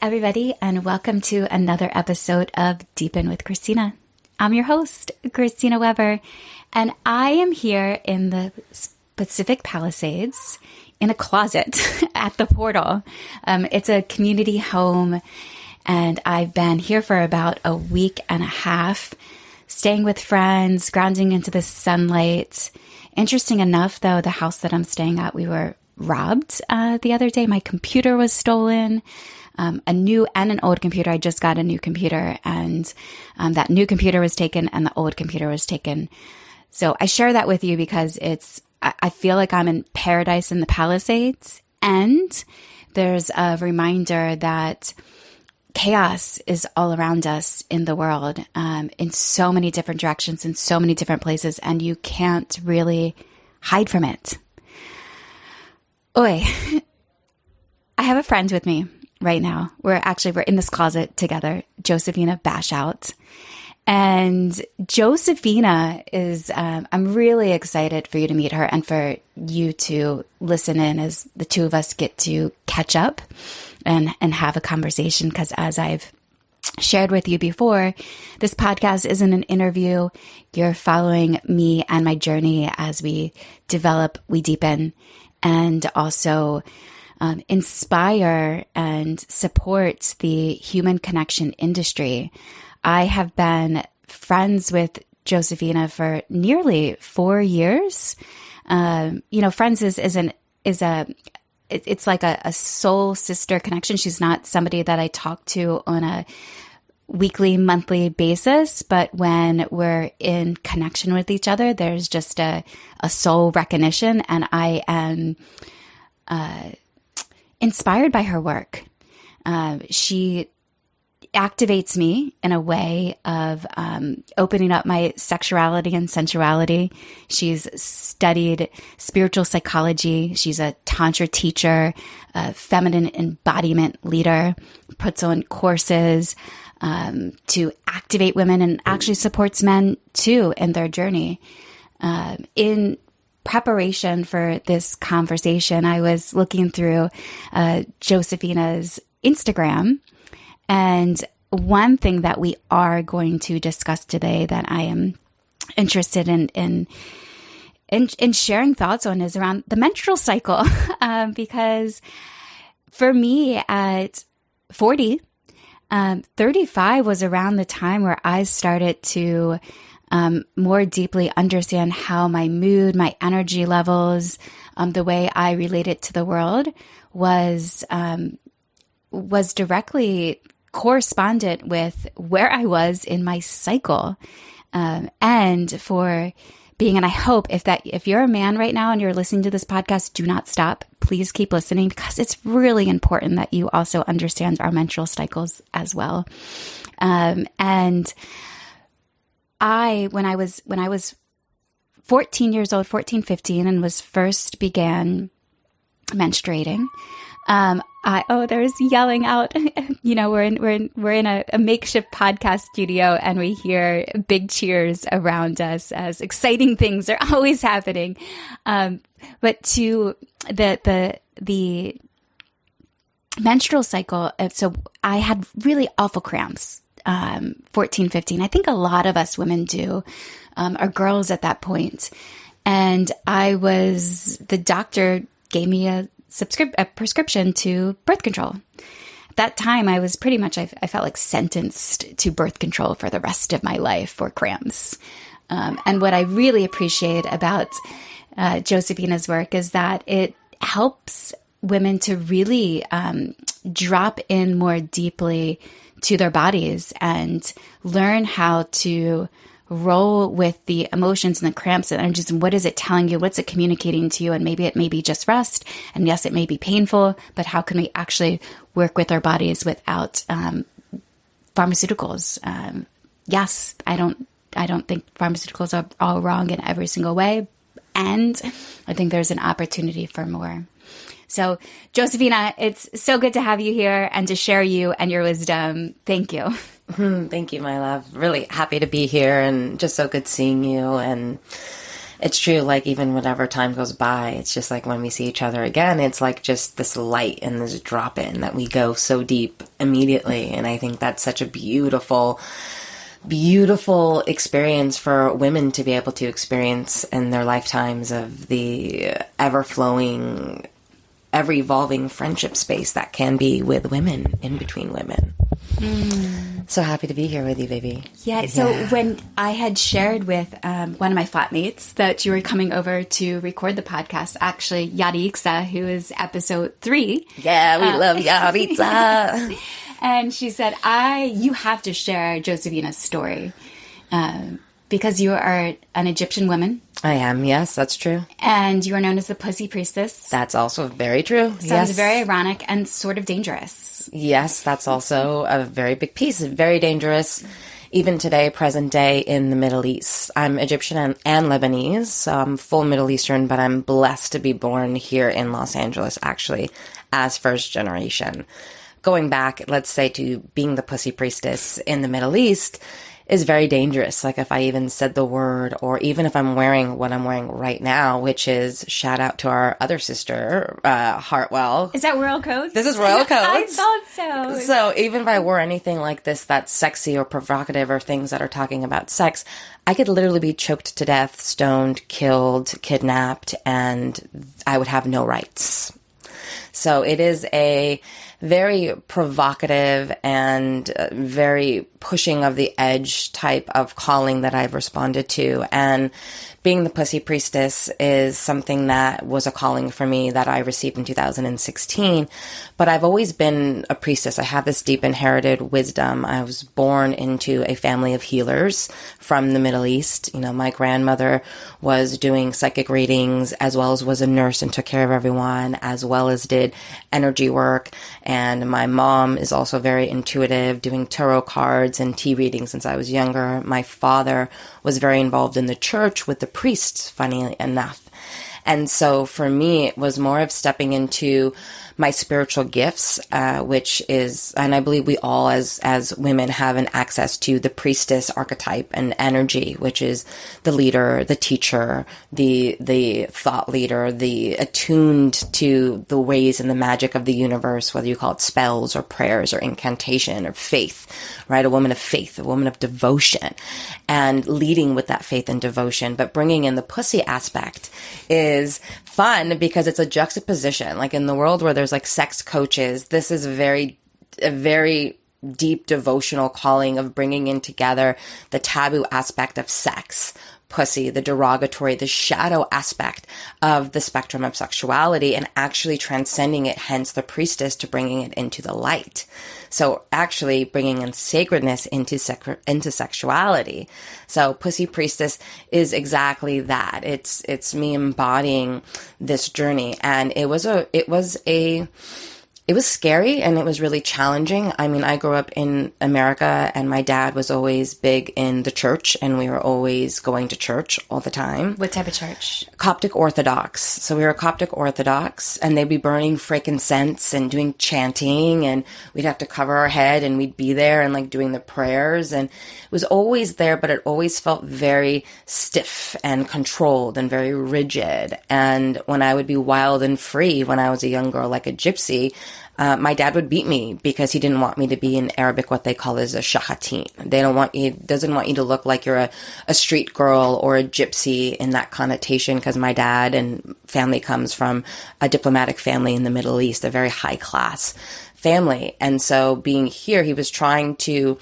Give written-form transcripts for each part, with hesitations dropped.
everybody, and welcome to another episode of Deepen with Christina. I'm your host, Christina Weber, and I am here in the Pacific Palisades in a closet at the portal. It's a community home, and I've been here for about a week and a half, staying with friends, grounding into the sunlight. Interesting enough, though, the house that I'm staying at, we were robbed the other day. My computer was stolen. A new and an old computer. I just got a new computer, and that new computer was taken and the old computer was taken. So I share that with you because I feel like I'm in paradise in the Palisades, and there's a reminder that chaos is all around us in the world, in so many different directions, in so many different places, and you can't really hide from it. Oi, I have a friend with me right now. We're in this closet together, Josefina Bashout. And Josefina is, I'm really excited for you to meet her and for you to listen in as the two of us get to catch up and have a conversation. Because as I've shared with you before, this podcast isn't an interview. You're following me and my journey as we develop, we deepen, and also inspire and support the human connection industry. I have been friends with Josefina for nearly 4 years. Friends it's like a soul sister connection. She's not somebody that I talk to on a weekly, monthly basis, but when we're in connection with each other, there's just a soul recognition, and I am inspired by her work. She activates me in a way of opening up my sexuality and sensuality. She's studied spiritual psychology. She's a tantra teacher, a feminine embodiment leader, puts on courses to activate women, and actually supports men too in their journey. In preparation for this conversation, I was looking through Josefina's Instagram, and one thing that we are going to discuss today that I am interested in sharing thoughts on is around the menstrual cycle, because for me at 40, 35 was around the time where I started to more deeply understand how my mood, my energy levels, the way I related to the world was directly correspondent with where I was in my cycle. And for being, and I hope if you're a man right now and you're listening to this podcast, do not stop. Please keep listening, because it's really important that you also understand our menstrual cycles as well. And when I was 14 years old, 14, 15, and was first began menstruating, there's yelling out. We're in a makeshift podcast studio, and we hear big cheers around us as exciting things are always happening. But to the menstrual cycle, so I had really awful cramps. 14, 15. I think a lot of us women do, are girls at that point. And the doctor gave me a prescription to birth control. At that time, I was pretty much, I felt like sentenced to birth control for the rest of my life for cramps. And what I really appreciate about Josefina's work is that it helps women to really drop in more deeply to their bodies and learn how to roll with the emotions and the cramps and energies, and what is it telling you? What's it communicating to you? And maybe it may be just rest. And yes, it may be painful, but how can we actually work with our bodies without pharmaceuticals? Yes, I don't think pharmaceuticals are all wrong in every single way. And I think there's an opportunity for more. So, Josefina, it's so good to have you here and to share you and your wisdom. Thank you. Thank you, my love. Really happy to be here, and just so good seeing you. And It's true. Like, even whenever time goes by, it's just like when we see each other again, it's like just this light and this drop in that we go so deep immediately. And I think that's such a beautiful experience for women to be able to experience in their lifetimes, of the ever-flowing, ever-evolving friendship space that can be with women, in between women. So happy to be here with you, baby. Yeah, so when I had shared with one of my flatmates that you were coming over to record the podcast, actually, Yaritza, who is episode 3. Yeah, we love Yaritza. And she said, you have to share Josefina's story because you are an Egyptian woman. I am, yes, that's true. And you are known as the Pussy Priestess. That's also very true. Sounds very ironic and sort of dangerous. Yes, that's also a very big piece. Very dangerous. Even today, present day in the Middle East. I'm Egyptian and Lebanese, so I'm full Middle Eastern, but I'm blessed to be born here in Los Angeles, actually, as first generation. Going back, let's say, to being the Pussy Priestess in the Middle East is very dangerous. Like, if I even said the word, or even if I'm wearing what I'm wearing right now, which is, shout out to our other sister, Hartwell. Is that Royal Codes? This is Royal Codes. I thought so. So even if I wore anything like this that's sexy or provocative, or things that are talking about sex, I could literally be choked to death, stoned, killed, kidnapped, and I would have no rights. So it is a very provocative and very pushing of the edge type of calling that I've responded to. And being the Pussy Priestess is something that was a calling for me that I received in 2016. But I've always been a priestess. I have this deep inherited wisdom. I was born into a family of healers from the Middle East. You know, my grandmother was doing psychic readings, as well as was a nurse and took care of everyone, as well as did energy work. And my mom is also very intuitive, doing tarot cards and tea readings since I was younger. My father was very involved in the church with the priests, funny enough. And so for me, it was more of stepping into my spiritual gifts, which is, and I believe we all as women have an access to the priestess archetype and energy, which is the leader, the teacher, the thought leader, the attuned to the ways and the magic of the universe, whether you call it spells or prayers or incantation or faith, right? A woman of faith, a woman of devotion, and leading with that faith and devotion, but bringing in the pussy aspect is fun because it's a juxtaposition. Like, in the world where there's like sex coaches, this is a very deep devotional calling of bringing in together the taboo aspect of sex, pussy, the derogatory, the shadow aspect of the spectrum of sexuality, and actually transcending it, hence the priestess, to bringing it into the light. So actually bringing in sacredness into sexuality. So Pussy Priestess is exactly that. It's me embodying this journey, and it was scary, and it was really challenging. I mean, I grew up in America, and my dad was always big in the church, and we were always going to church all the time. What type of church? Coptic Orthodox. So we were Coptic Orthodox, and they'd be burning frankincense and doing chanting, and we'd have to cover our head, and we'd be there and like doing the prayers, and it was always there, but it always felt very stiff and controlled and very rigid. And when I would be wild and free when I was a young girl, like a gypsy, my dad would beat me because he didn't want me to be in Arabic what they call as a shahatin. Doesn't want you to look like you're a street girl or a gypsy in that connotation, because my dad and family comes from a diplomatic family in the Middle East, a very high class family. And so being here, he was trying to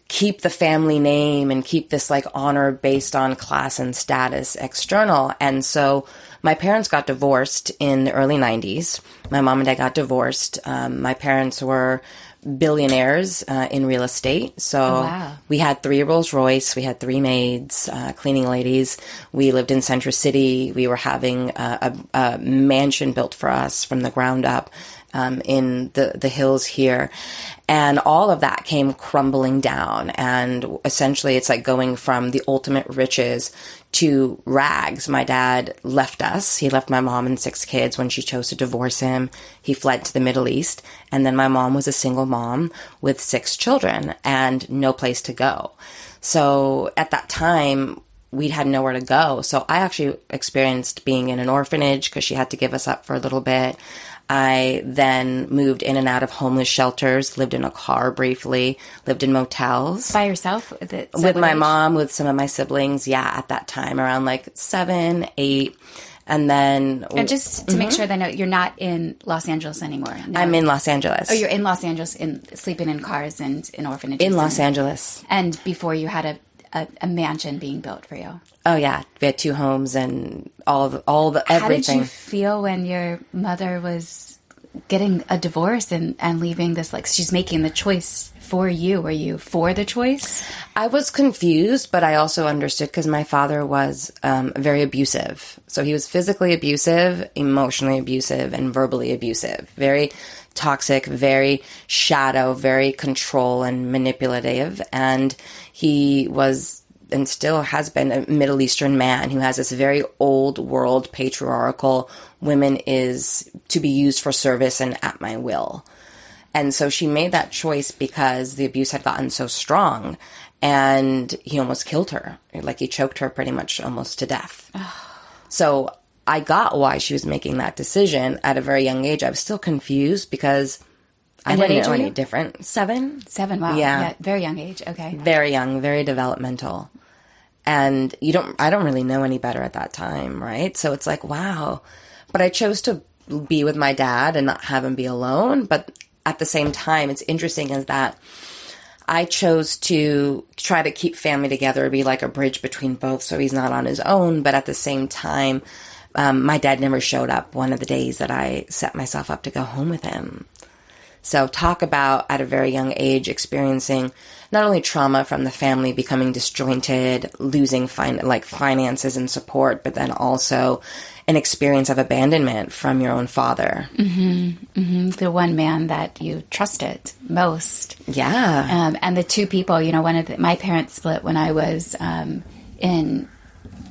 keep the family name and keep this like honor based on class and status external. And so my parents got divorced in the early 90s. My mom and dad got divorced. My parents were billionaires in real estate. So we had 3 Rolls Royce. We had 3 maids, cleaning ladies. We lived in Central City. We were having a mansion built for us from the ground up in the hills here. And all of that came crumbling down. And essentially, it's like going from the ultimate riches to rags. My dad left us. He left my mom and 6 kids when she chose to divorce him. He fled to the Middle East. And then my mom was a single mom with 6 children and no place to go. So at that time, we had nowhere to go. So I actually experienced being in an orphanage because she had to give us up for a little bit. I then moved in and out of homeless shelters, lived in a car briefly, lived in motels. By yourself? With my mom, with some of my siblings. Yeah, at that time, around like 7, 8. And then... And just to make sure that I know, you're not in Los Angeles anymore. No. I'm in Los Angeles. Oh, you're in Los Angeles, sleeping in cars and in orphanages. In Los Angeles. And before you had a mansion being built for you. Oh, yeah. We had 2 homes and all the everything. How did you feel when your mother was getting a divorce and leaving this, like, she's making the choice for you? Were you for the choice? I was confused, but I also understood because my father was very abusive. So he was physically abusive, emotionally abusive, and verbally abusive. Very toxic, very shadow, very control and manipulative. And he was and still has been a Middle Eastern man who has this very old world patriarchal women is to be used for service and at my will. And so she made that choice because the abuse had gotten so strong and he almost killed her. Like he choked her pretty much almost to death. So I got why she was making that decision at a very young age. I was still confused because I didn't know any different. 7. 7, wow. Yeah. Very young age. Okay. Very young, very developmental. And I don't really know any better at that time, right? So it's like, wow. But I chose to be with my dad and not have him be alone. But at the same time, it's interesting is that I chose to try to keep family together, be like a bridge between both so he's not on his own. But at the same time, my dad never showed up one of the days that I set myself up to go home with him. So talk about at a very young age experiencing not only trauma from the family becoming disjointed, losing finances and support, but then also an experience of abandonment from your own father. Mm-hmm. Mm-hmm. The one man that you trusted most. Yeah. And the 2 people, my parents split when I was in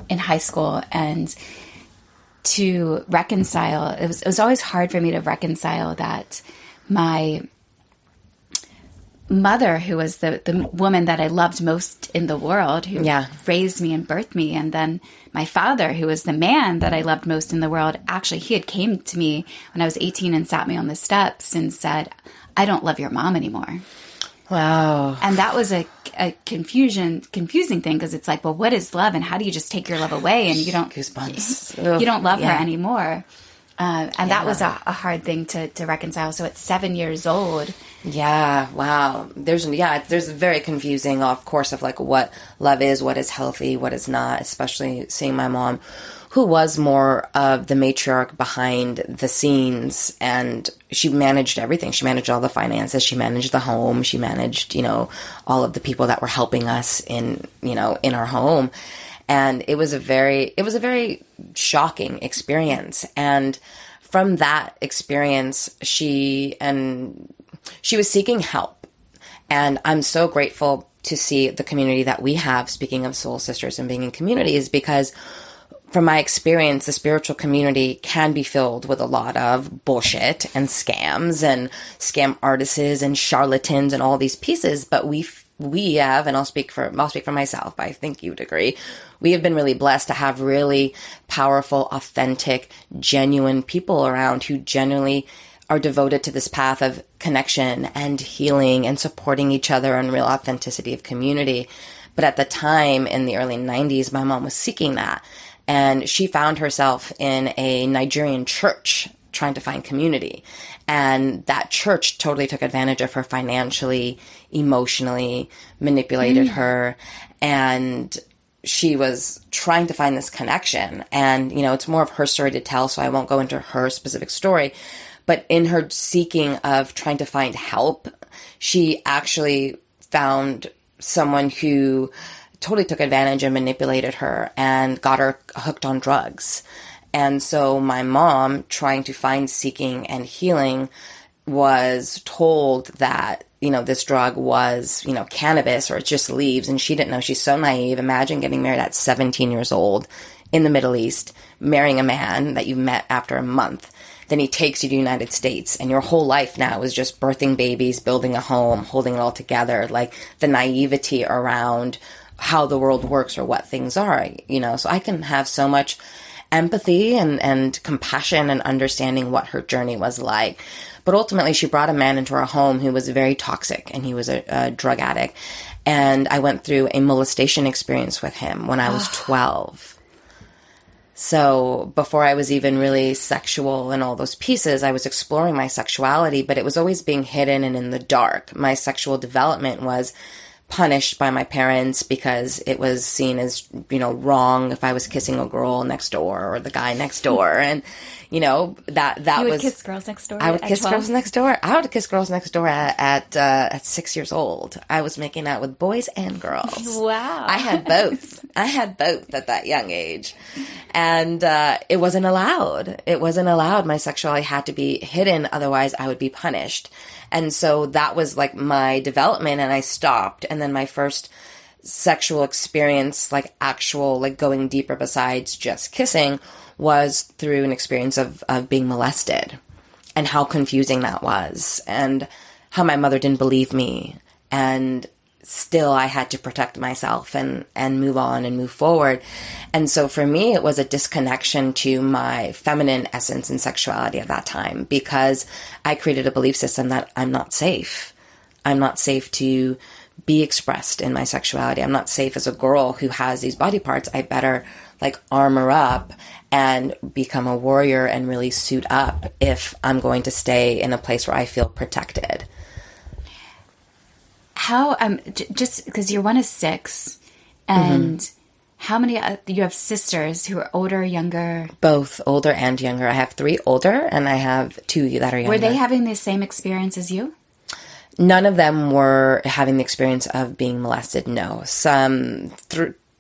high school, and to reconcile, it was always hard for me to reconcile that my mother, who was the woman that I loved most in the world, who raised me and birthed me, and then my father, who was the man that I loved most in the world, actually, he had came to me when I was 18 and sat me on the steps and said, "I don't love your mom anymore." Wow. And that was a confusing thing, because it's like, well, what is love, and how do you just take your love away and you don't goosebumps. You don't love her anymore? And that was a hard thing to reconcile. So at 7 years old. Yeah. Wow. There's very confusing, of course, of like what love is, what is healthy, what is not, especially seeing my mom, who was more of the matriarch behind the scenes, and she managed everything. She managed all the finances. She managed the home. She managed, all of the people that were helping us in our home. And it was a very shocking experience. And from that experience, she was seeking help. And I'm so grateful to see the community that we have, speaking of soul sisters and being in communities, because from my experience, the spiritual community can be filled with a lot of bullshit and scams and scam artists and charlatans and all these pieces. But we have, and I'll speak for myself, but I think you would agree, we have been really blessed to have really powerful, authentic, genuine people around who genuinely are devoted to this path of connection and healing and supporting each other and real authenticity of community. But at the time, in the early 90s, my mom was seeking that. And she found herself in a Nigerian church trying to find community. And that church totally took advantage of her financially, emotionally, manipulated her. And she was trying to find this connection. And, it's more of her story to tell, so I won't go into her specific story. But in her seeking of trying to find help, she actually found someone who totally took advantage and manipulated her and got her hooked on drugs. And so my mom, trying to find seeking and healing, was told that, this drug was, cannabis, or it's just leaves. And she didn't know. She's so naive. Imagine getting married at 17 years old in the Middle East, marrying a man that you met after a month. Then he takes you to the United States, and your whole life now is just birthing babies, building a home, holding it all together. Like the naivety around how the world works or what things are, so I can have so much empathy and compassion and understanding what her journey was like. But ultimately, she brought a man into our home who was very toxic, and he was a drug addict. And I went through a molestation experience with him when I was 12. So before I was even really sexual and all those pieces, I was exploring my sexuality, but it was always being hidden and in the dark. My sexual development was punished by my parents because it was seen as, wrong if I was kissing a girl next door or the guy next door. And, that you would was... kiss girls next door? I would kiss 12? girls next door. I would kiss girls next door at 6 years old. I was making out with boys and girls. Wow. I had both. I had both at that young age. And it wasn't allowed. It wasn't allowed. My sexuality had to be hidden. Otherwise, I would be punished. And so that was like my development, and I stopped. And then my first sexual experience, actual going deeper besides just kissing, was through an experience of being molested, and how confusing that was, and how my mother didn't believe me. And still I had to protect myself and move on and move forward. And so for me, it was a disconnection to my feminine essence and sexuality at that time, because I created a belief system that I'm not safe. I'm not safe to be expressed in my sexuality. I'm not safe as a girl who has these body parts. I better armor up and become a warrior and really suit up if I'm going to stay in a place where I feel protected. How, just because you're one of 6, and how many, you have sisters who are older or younger? Both older and younger. I have 3 older, and I have 2 that are younger. Were they having the same experience as you? None of them were having the experience of being molested, no. Some,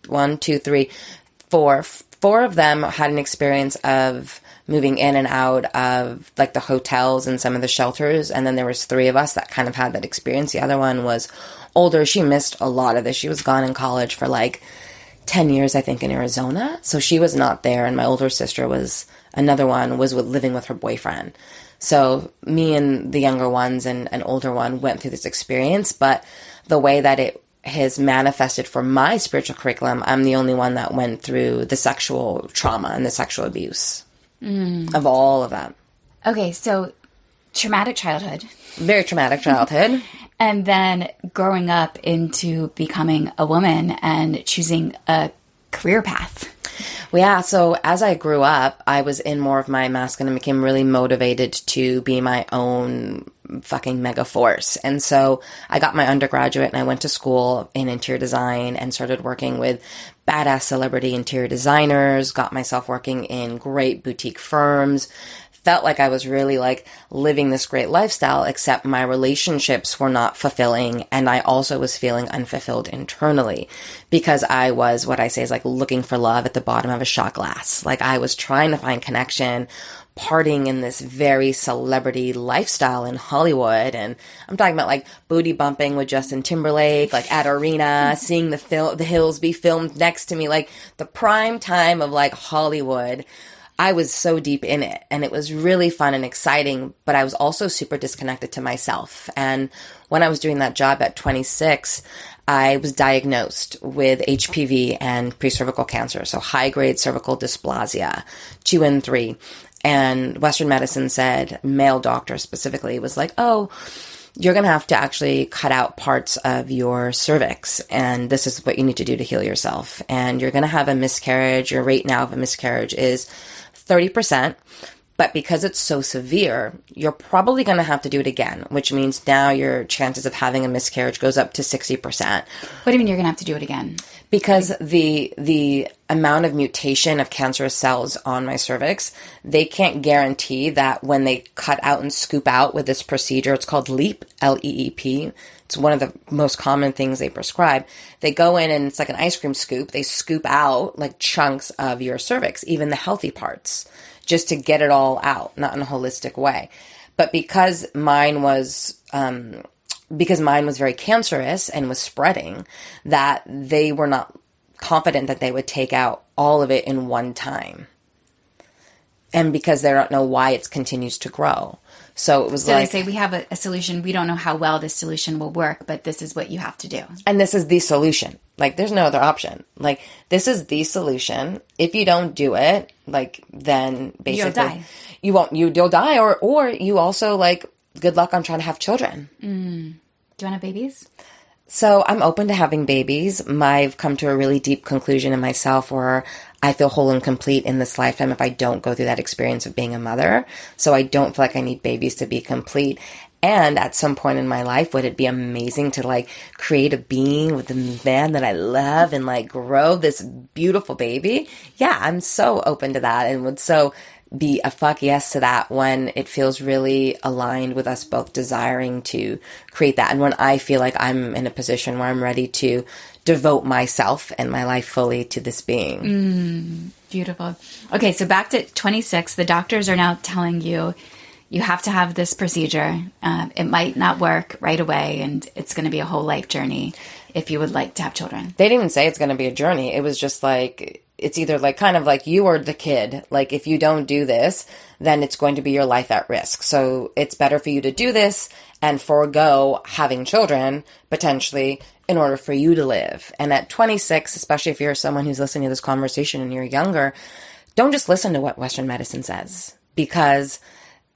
1, 2, 3, 4. 4 of them had an experience of moving in and out of the hotels and some of the shelters. And then there was 3 of us that kind of had that experience. The other one was older. She missed a lot of this. She was gone in college for 10 years, I think, in Arizona. So she was not there. And my older sister was, another one was living with her boyfriend. So me and the younger ones and an older one went through this experience. But the way that it has manifested for my spiritual curriculum, I'm the only one that went through the sexual trauma and the sexual abuse of all of them. Okay, so traumatic childhood. Very traumatic childhood. And then growing up into becoming a woman and choosing a career path. Well, yeah, so as I grew up, I was in more of my masculine and became really motivated to be my own fucking mega force. And so I got my undergraduate and I went to school in interior design and started working with badass celebrity interior designers, got myself working in great boutique firms, felt like I was really living this great lifestyle, except my relationships were not fulfilling. And I also was feeling unfulfilled internally because I was, what I say is looking for love at the bottom of a shot glass. I was trying to find connection, partying in this very celebrity lifestyle in Hollywood. And I'm talking about booty bumping with Justin Timberlake, at arena, seeing the hills be filmed next to me, the prime time of Hollywood. I was so deep in it, and it was really fun and exciting, but I was also super disconnected to myself. And when I was doing that job at 26, I was diagnosed with HPV and pre-cervical cancer, so high-grade cervical dysplasia, 2 and 3. And Western medicine said, male doctor specifically, was oh, you're going to have to actually cut out parts of your cervix, and this is what you need to do to heal yourself. And you're going to have a miscarriage. Your rate now of a miscarriage is 30%, but because it's so severe, you're probably going to have to do it again, which means now your chances of having a miscarriage goes up to 60%. What do you mean you're going to have to do it again? Because the amount of mutation of cancerous cells on my cervix, they can't guarantee that when they cut out and scoop out with this procedure, it's called LEEP, L-E-E-P. It's one of the most common things they prescribe. They go in and it's like an ice cream scoop. They scoop out chunks of your cervix, even the healthy parts, just to get it all out, not in a holistic way. But because mine was very cancerous and was spreading, that they were not confident that they would take out all of it in one time. And because they don't know why it continues to grow. So it was they say, we have a solution. We don't know how well this solution will work, but this is what you have to do. And this is the solution. Like, there's no other option. Like, this is the solution. If you don't do it, like, then basically you'll die, or you also, like, good luck on trying to have children. Do you want to have babies? So I'm open to having babies. I've come to a really deep conclusion in myself where I feel whole and complete in this lifetime if I don't go through that experience of being a mother. So I don't feel like I need babies to be complete. And at some point in my life, would it be amazing to like create a being with a man that I love and like grow this beautiful baby? Yeah, I'm so open to that and would so be a fuck yes to that when it feels really aligned with us both desiring to create that. And when I feel like I'm in a position where I'm ready to devote myself and my life fully to this being. Beautiful. Okay, so back to 26, the doctors are now telling you you have to have this procedure. It might not work right away, and it's going to be a whole life journey if you would like to have children. They didn't even say it's going to be a journey. It was just like, it's either like kind of like you or the kid. Like, if you don't do this, then it's going to be your life at risk. So it's better for you to do this and forego having children potentially in order for you to live. And at 26, especially if you're someone who's listening to this conversation and you're younger, don't just listen to what Western medicine says, because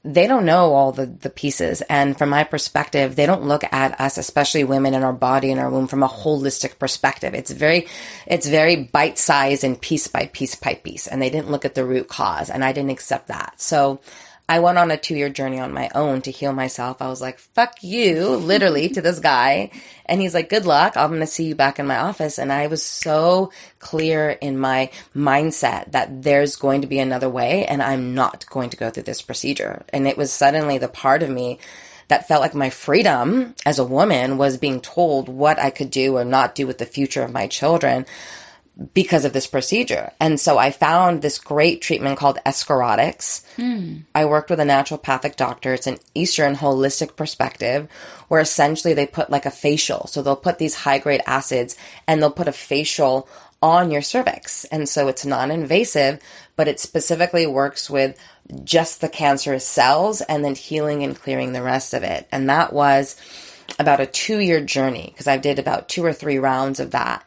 they don't know all the pieces. And from my perspective, they don't look at us, especially women, in our body and our womb from a holistic perspective. It's very bite-sized and piece by piece by piece. And they didn't look at the root cause, and I didn't accept that. So I went on a 2-year journey on my own to heal myself. I was like, fuck you, literally, to this guy. And he's like, good luck. I'm going to see you back in my office. And I was so clear in my mindset that there's going to be another way, and I'm not going to go through this procedure. And it was suddenly the part of me that felt like my freedom as a woman was being told what I could do or not do with the future of my children because of this procedure. And so I found this great treatment called escharotics. I worked with a naturopathic doctor. It's an Eastern holistic perspective where essentially they put like a facial. So they'll put these high-grade acids and they'll put a facial on your cervix. And so it's non-invasive, but it specifically works with just the cancerous cells and then healing and clearing the rest of it. And that was about a 2-year journey because I did about 2 or 3 rounds of that.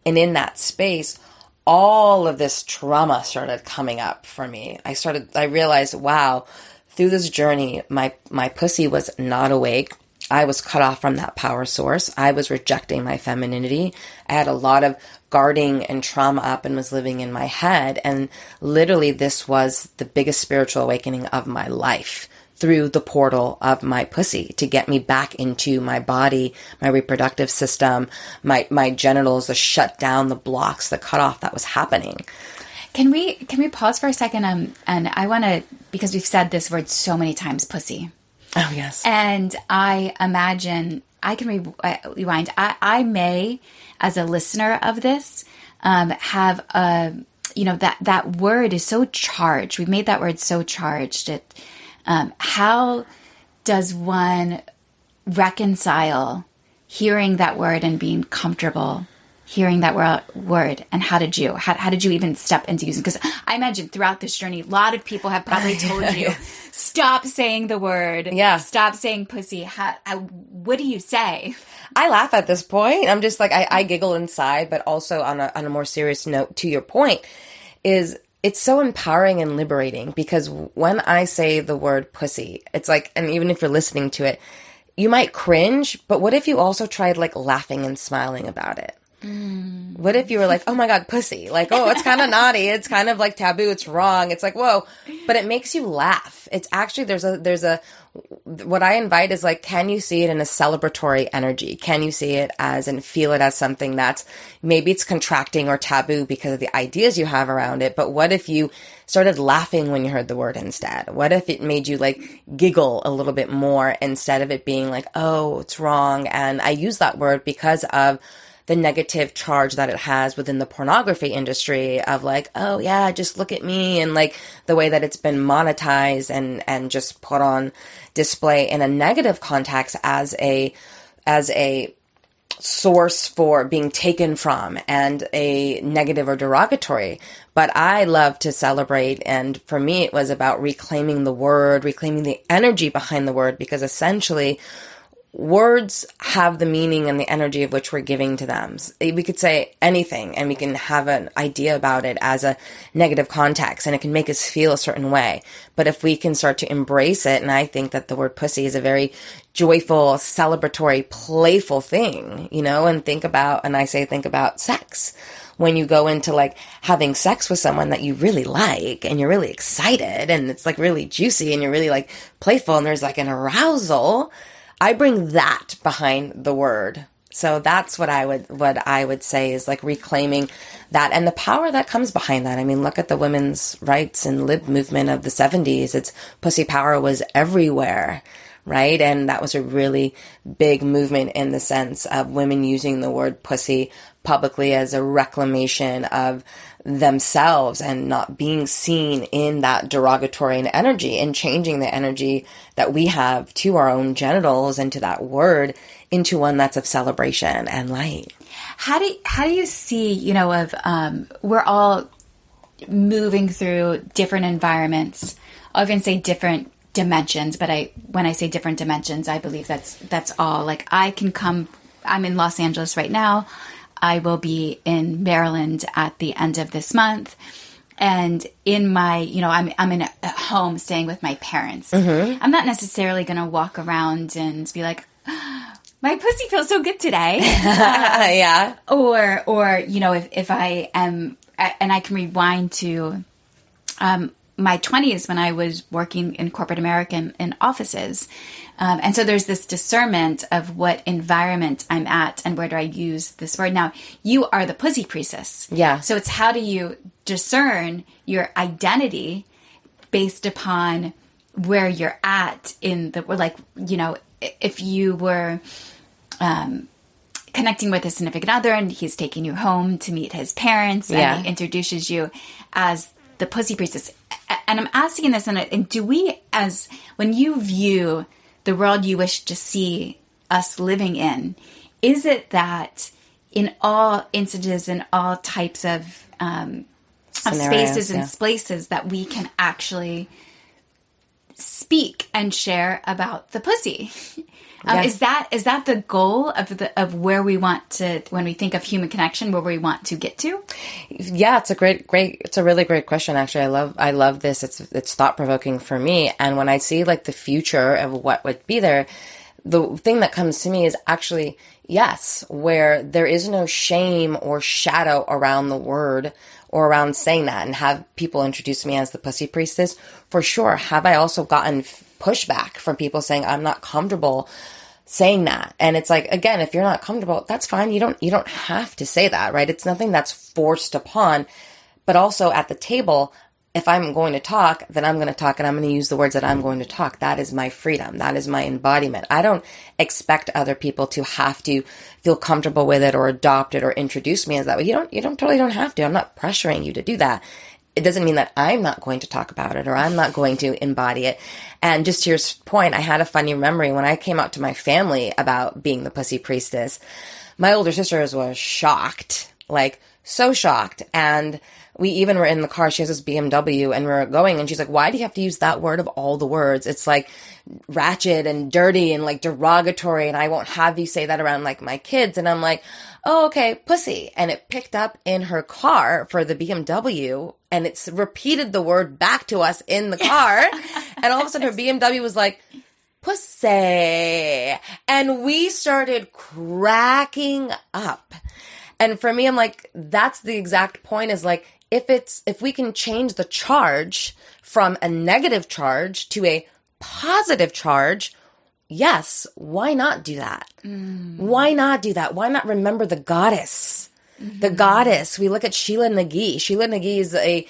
And in that space, all of this trauma started coming up for me. I realized, wow, through this journey, my pussy was not awake. I was cut off from that power source. I was rejecting my femininity. I had a lot of guarding and trauma up and was living in my head. And literally, this was the biggest spiritual awakening of my life, through the portal of my pussy to get me back into my body, my reproductive system, my genitals, to shut down the blocks, the cutoff that was happening. Can we pause for a second? And I want to, because we've said this word so many times, pussy. Oh, yes. And I imagine, I can rewind. I may, as a listener of this, have a, that word is so charged. We've made that word so charged. How does one reconcile hearing that word and being comfortable hearing that word? And how did you even step into using? Because I imagine throughout this journey, a lot of people have probably told you, stop saying the word. Yeah. Stop saying pussy. What do you say? I laugh at this point. I'm just like, I giggle inside, but also on a more serious note, to your point, is it's so empowering and liberating, because when I say the word pussy, it's like, and even if you're listening to it, you might cringe, but what if you also tried like laughing and smiling about it? What if you were like, oh my God, pussy? Like, oh, it's kind of naughty. It's kind of like taboo. It's wrong. It's like, whoa, but it makes you laugh. It's actually, what I invite is like, can you see it in a celebratory energy? Can you see it as and feel it as something that's maybe it's contracting or taboo because of the ideas you have around it? But what if you started laughing when you heard the word instead? What if it made you like giggle a little bit more instead of it being like, oh, it's wrong? And I use that word because of the negative charge that it has within the pornography industry of like, oh yeah, just look at me, and like the way that it's been monetized and just put on display in a negative context as a source for being taken from and a negative or derogatory. But I love to celebrate, and for me it was about reclaiming the word, reclaiming the energy behind the word, because essentially words have the meaning and the energy of which we're giving to them. We could say anything and we can have an idea about it as a negative context and it can make us feel a certain way. But if we can start to embrace it, and I think that the word pussy is a very joyful, celebratory, playful thing, you know, and think about sex. When you go into like having sex with someone that you really like and you're really excited and it's like really juicy and you're really like playful and there's like an arousal, I bring that behind the word. So that's what I would say is like reclaiming that and the power that comes behind that. I mean, look at the women's rights and lib movement of the 70s. It's pussy power was everywhere, right? And that was a really big movement in the sense of women using the word pussy publicly as a reclamation of themselves and not being seen in that derogatory energy and changing the energy that we have to our own genitals and to that word into one that's of celebration and light. How do you see, you know, we're all moving through different environments. I often say different dimensions, but when I say different dimensions, I believe that's all. Like I'm in Los Angeles right now. I will be in Maryland at the end of this month. And in my, you know, I'm in a home staying with my parents. Mm-hmm. I'm not necessarily going to walk around and be like, my pussy feels so good today. Yeah. Or, you know, if I am, and I can rewind to my 20s when I was working in corporate America in offices. And so there's this discernment of what environment I'm at and where do I use this word. Now, you are the pussy priestess. Yeah. So it's how do you discern your identity based upon where you're at in the, like, you know, if you were connecting with a significant other and he's taking you home to meet his parents and he introduces you as the pussy priestess. And I'm asking this, and do we, as when you view the world you wish to see us living in, is it that in all instances, in all types of spaces and places that we can actually speak and share about the pussy? Is that the goal of where we want to, when we think of human connection, where we want to get to? Yeah, it's a really great question. Actually, I love this. It's thought provoking for me. And when I see like the future of what would be there, the thing that comes to me is actually, yes, where there is no shame or shadow around the word or around saying that and have people introduce me as the pussy priestess, for sure. Have I also gotten pushback from people saying I'm not comfortable saying that? And it's like, again, if you're not comfortable, that's fine. You don't have to say that, right? It's nothing that's forced upon. But also at the table, if I'm going to talk, then I'm going to talk and I'm going to use the words that I'm going to talk. That is my freedom. That is my embodiment. I don't expect other people to have to feel comfortable with it or adopt it or introduce me as that way. You totally don't have to. I'm not pressuring you to do that. It doesn't mean that I'm not going to talk about it or I'm not going to embody it. And just to your point, I had a funny memory when I came out to my family about being the pussy priestess. My older sisters were shocked, like so shocked. And we even were in the car. She has this BMW and we were going and she's like, why do you have to use that word of all the words? It's like ratchet and dirty and like derogatory. And I won't have you say that around like my kids. And I'm like, oh, okay, pussy. And it picked up in her car for the BMW and it's repeated the word back to us in the car. And all of a sudden her BMW was like, pussy. And we started cracking up. And for me, I'm like, that's the exact point is like, if we can change the charge from a negative charge to a positive charge, yes, why not do that? Why not do that? Why not remember the goddess? Mm-hmm. The goddess. We look at Sheila Nagi. Sheila Nagi is a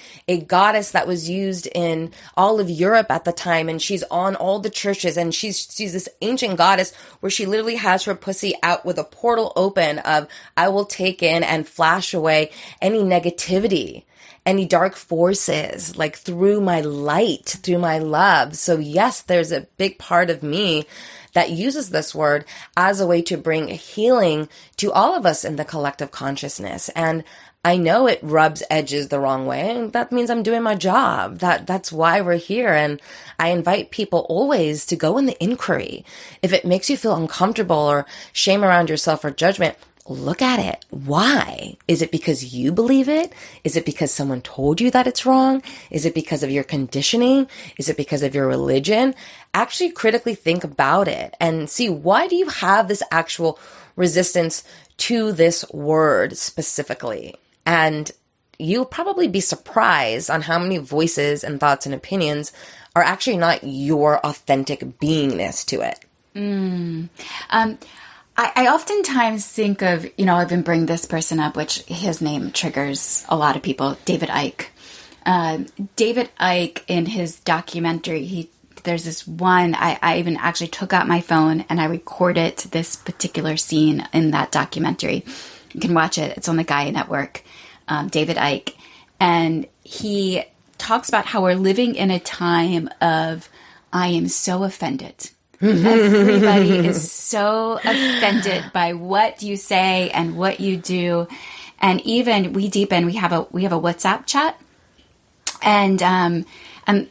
goddess that was used in all of Europe at the time, and she's on all the churches, and she's this ancient goddess where she literally has her pussy out with a portal open of, I will take in and flash away any negativity, any dark forces, like through my light, through my love. So yes, there's a big part of me that uses this word as a way to bring healing to all of us in the collective consciousness. And I know it rubs edges the wrong way, and that means I'm doing my job. That's why we're here. And I invite people always to go in the inquiry. If it makes you feel uncomfortable or shame around yourself or judgment, look at it. Why? Is it because you believe it? Is it because someone told you that it's wrong? Is it because of your conditioning? Is it because of your religion? Actually critically think about it and see, why do you have this actual resistance to this word specifically? And you'll probably be surprised on how many voices and thoughts and opinions are actually not your authentic beingness to it. I oftentimes think of, I've been bringing this person up, which his name triggers a lot of people, David Icke. David Icke, in his documentary, there's this one, I even actually took out my phone and I recorded this particular scene in that documentary. You can watch it. It's on the Gaia Network, David Icke. And he talks about how we're living in a time of, I am so offended. Everybody is so offended by what you say and what you do. And even we have a WhatsApp chat, and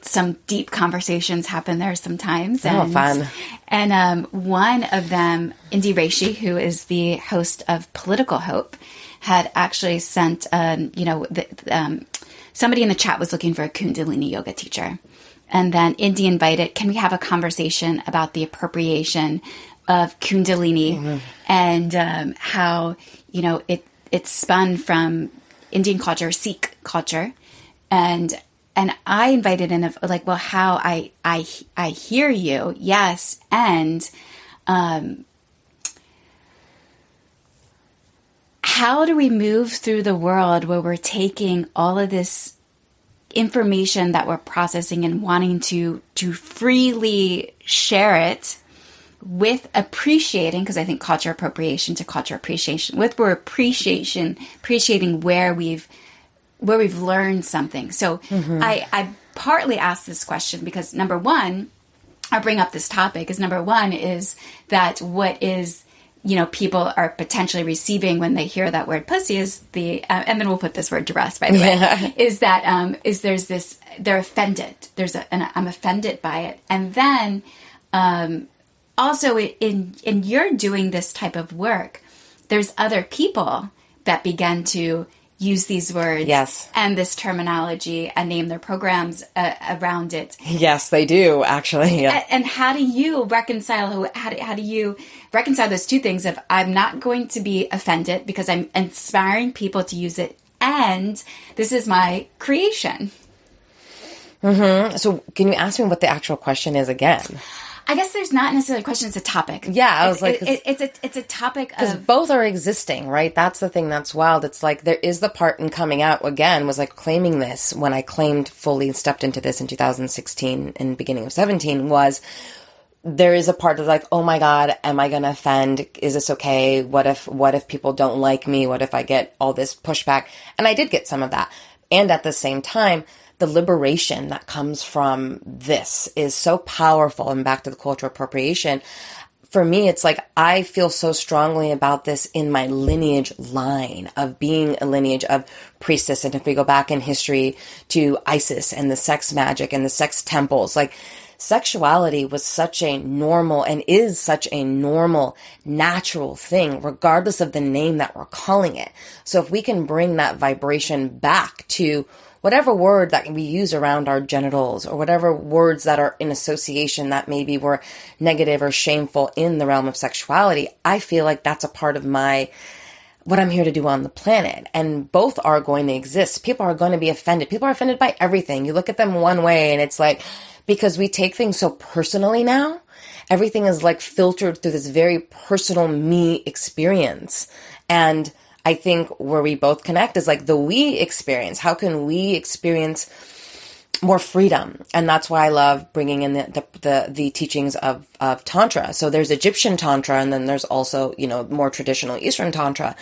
some deep conversations happen there sometimes. And, fun. And one of them, Indy Reishi, who is the host of Political Hope, had actually sent, somebody in the chat was looking for a Kundalini yoga teacher. And then Indy invited, can we have a conversation about the appropriation of Kundalini and how, it spun from Indian culture, Sikh culture. And I invited in well, how I hear you. Yes. And how do we move through the world where we're taking all of this information that we're processing and wanting to freely share it with appreciating, because I think culture appropriation to culture appreciation, we're appreciating where we've learned something. So I partly asked this question because number one, I bring up this topic is that what is, people are potentially receiving when they hear that word pussy is and then we'll put this word to rest, by the way, is that, there's this, they're offended. I'm offended by it. And then, also in you're doing this type of work, there's other people that begin to use these words and this terminology and name their programs around it. Yes, they do, actually. Yeah. And how do you reconcile those two things of I'm not going to be offended because I'm inspiring people to use it and this is my creation? So can you ask me what the actual question is again? I guess there's not necessarily a question, it's a topic. Yeah, I was it's a topic of... Because both are existing, right? That's the thing that's wild. It's like there is the part in coming out, again, was like claiming this when I claimed fully stepped into this in 2016 and beginning of 17 was there is a part of like, oh my God, am I going to offend? Is this okay? What if people don't like me? What if I get all this pushback? And I did get some of that. And at the same time, the liberation that comes from this is so powerful. And back to the cultural appropriation, for me, it's like I feel so strongly about this in my lineage line of being a lineage of priestess. And if we go back in history to Isis and the sex magic and the sex temples, like sexuality was such a normal and is such a normal, natural thing, regardless of the name that we're calling it. So if we can bring that vibration back to whatever word that we use around our genitals or whatever words that are in association that maybe were negative or shameful in the realm of sexuality, I feel like that's a part of what I'm here to do on the planet. And both are going to exist. People are going to be offended. People are offended by everything. You look at them one way and it's like, because we take things so personally now, everything is like filtered through this very personal me experience. And I think where we both connect is like the we experience. How can we experience more freedom? And that's why I love bringing in the teachings of Tantra. So there's Egyptian Tantra, and then there's also, more traditional Eastern Tantra.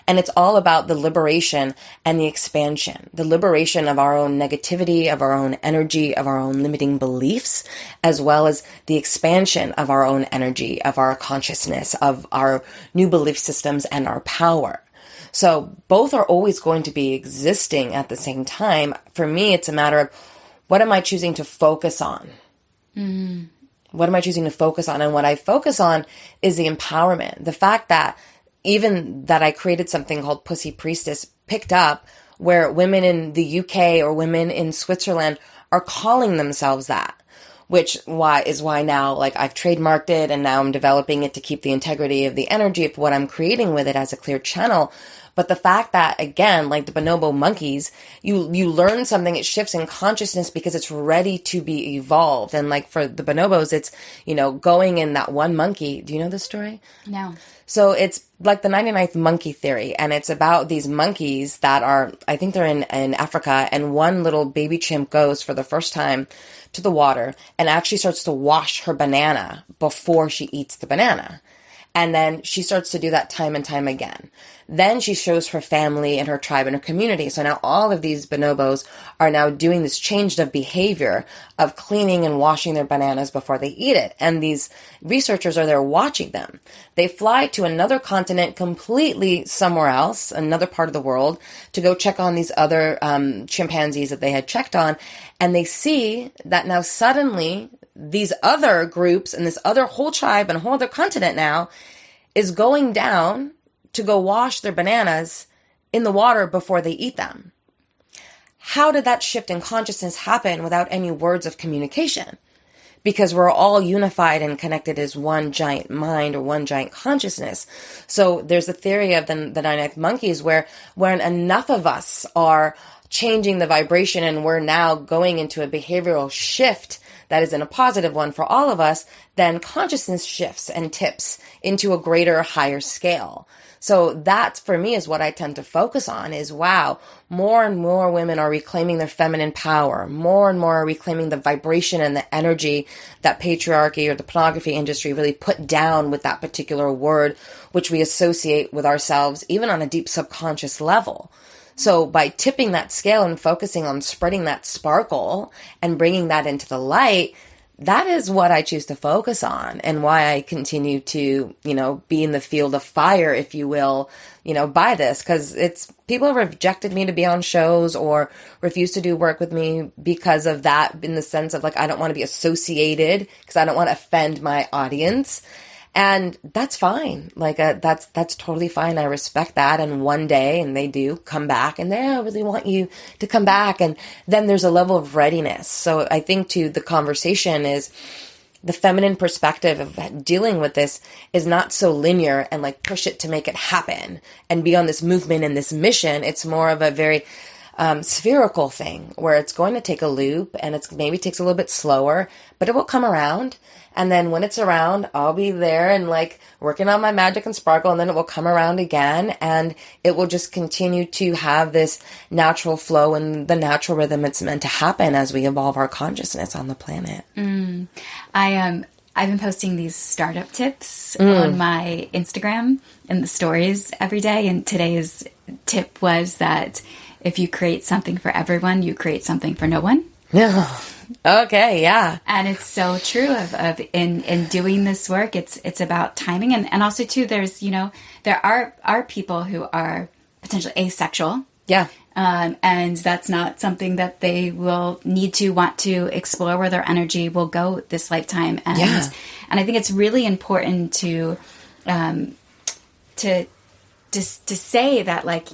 And it's all about the liberation and the expansion, the liberation of our own negativity, of our own energy, of our own limiting beliefs, as well as the expansion of our own energy, of our consciousness, of our new belief systems and our power. So both are always going to be existing at the same time. For me, it's a matter of what am I choosing to focus on? What am I choosing to focus on? And what I focus on is the empowerment. The fact that even that I created something called Pussy Priestess picked up where women in the UK or women in Switzerland are calling themselves that, which is why now, like, I've trademarked it and now I'm developing it to keep the integrity of the energy of what I'm creating with it as a clear channel. But the fact that, again, like the bonobo monkeys, you learn something, it shifts in consciousness because it's ready to be evolved. And like for the bonobos, it's, going in that one monkey. Do you know this story? No. So it's like the 99th monkey theory. And it's about these monkeys that are, I think they're in Africa. And one little baby chimp goes for the first time to the water and actually starts to wash her banana before she eats the banana. And then she starts to do that time and time again. Then she shows her family and her tribe and her community. So now all of these bonobos are now doing this change of behavior of cleaning and washing their bananas before they eat it. And these researchers are there watching them. They fly to another continent completely somewhere else, another part of the world, to go check on these other chimpanzees that they had checked on. And they see that now suddenly these other groups and this other whole tribe and a whole other continent now is going down to go wash their bananas in the water before they eat them. How did that shift in consciousness happen without any words of communication? Because we're all unified and connected as one giant mind or one giant consciousness. So there's a theory of the 99th monkeys where when enough of us are changing the vibration and we're now going into a behavioral shift that is in a positive one for all of us, then consciousness shifts and tips into a greater, higher scale. So that, for me, is what I tend to focus on is, wow, more and more women are reclaiming their feminine power. More and more are reclaiming the vibration and the energy that patriarchy or the pornography industry really put down with that particular word, which we associate with ourselves, even on a deep subconscious level. So by tipping that scale and focusing on spreading that sparkle and bringing that into the light, that is what I choose to focus on and why I continue to, be in the field of fire, if you will, by this, because people have rejected me to be on shows or refused to do work with me because of that, in the sense of like, I don't want to be associated because I don't want to offend my audience. And that's fine. Like, that's totally fine. I respect that. And one day, and they do come back and they really want you to come back. And then there's a level of readiness. So I think too, the conversation is the feminine perspective of dealing with this is not so linear and like push it to make it happen and be on this movement and this mission. It's more of a very spherical thing where it's going to take a loop and it's maybe takes a little bit slower, but it will come around. And then when it's around, I'll be there and like working on my magic and sparkle, and then it will come around again and it will just continue to have this natural flow and the natural rhythm it's meant to happen as we evolve our consciousness on the planet. I've been posting these startup tips on my Instagram and the stories every day. And today's tip was that if you create something for everyone, you create something for no one. Yeah. Okay. Yeah. And it's so true of in doing this work, it's about timing. And also too, there's, there are people who are potentially asexual. Yeah. And that's not something that they will want to explore where their energy will go this lifetime. And, and I think it's really important to say that like,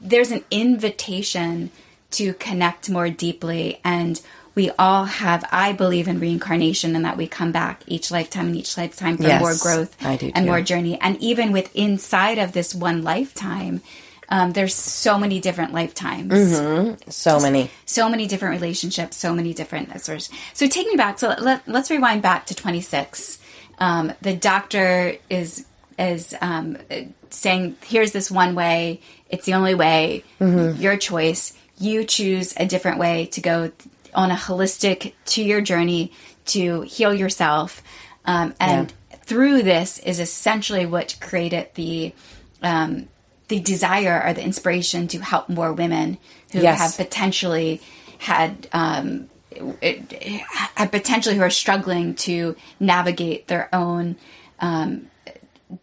there's an invitation to connect more deeply, and we all have, I believe in reincarnation and that we come back each lifetime for more growth and more journey. And even inside of this one lifetime, there's so many different lifetimes. Mm-hmm. So many different relationships, so many different sources. So take me back. So let's rewind back to 26. The doctor is saying, here's this one way. It's the only way. Mm-hmm. Your choice. You choose a different way to go on a holistic to your journey to heal yourself. And through this is essentially what created the desire or the inspiration to help more women who have potentially who are struggling to navigate their own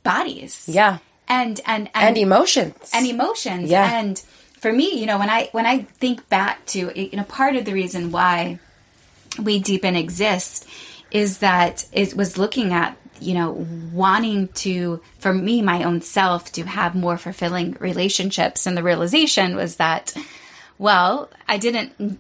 bodies. Yeah. And emotions. And emotions. Yeah. And for me, you know, when I think back to, you know, part of the reason why we Deepen exist is that it was looking at, you know, wanting to, for me, my own self, to have more fulfilling relationships. And the realization was that, well, I didn't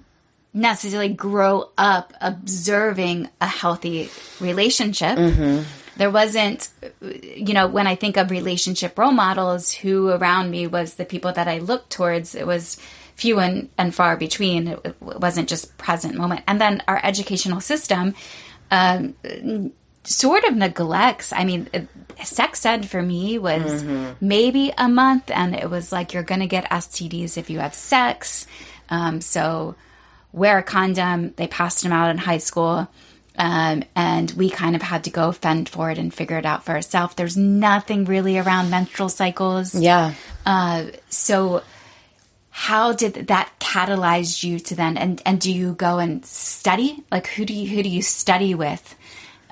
necessarily grow up observing a healthy relationship. Mm-hmm. There wasn't, you know, when I think of relationship role models, who around me was the people that I looked towards, it was few and far between. It wasn't just present moment. And then our educational system sort of neglects, I mean, sex ed for me was maybe a month, and it was like, you're going to get STDs if you have sex. So wear a condom. They passed them out in high school. And we kind of had to go fend for it and figure it out for ourselves. There's nothing really around menstrual cycles. Yeah. So how did that catalyze you to then, and do you go and study? Like, who do you study with,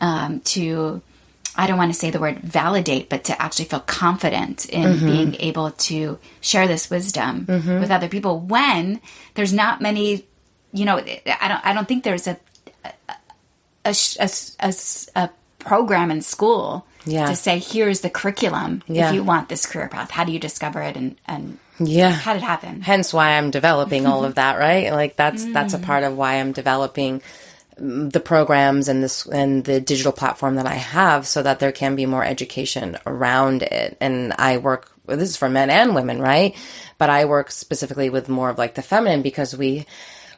to, I don't want to say the word validate, but to actually feel confident in being able to share this wisdom with other people when there's not many, you know, I don't think there's a program in school to say, here's the curriculum. If you want this career path, how do you discover it? And how did it happen? Hence why I'm developing all of that, right? Like that's a part of why I'm developing the programs and the digital platform that I have, so that there can be more education around it. And I work, this is for men and women, right? But I work specifically with more of like the feminine, because we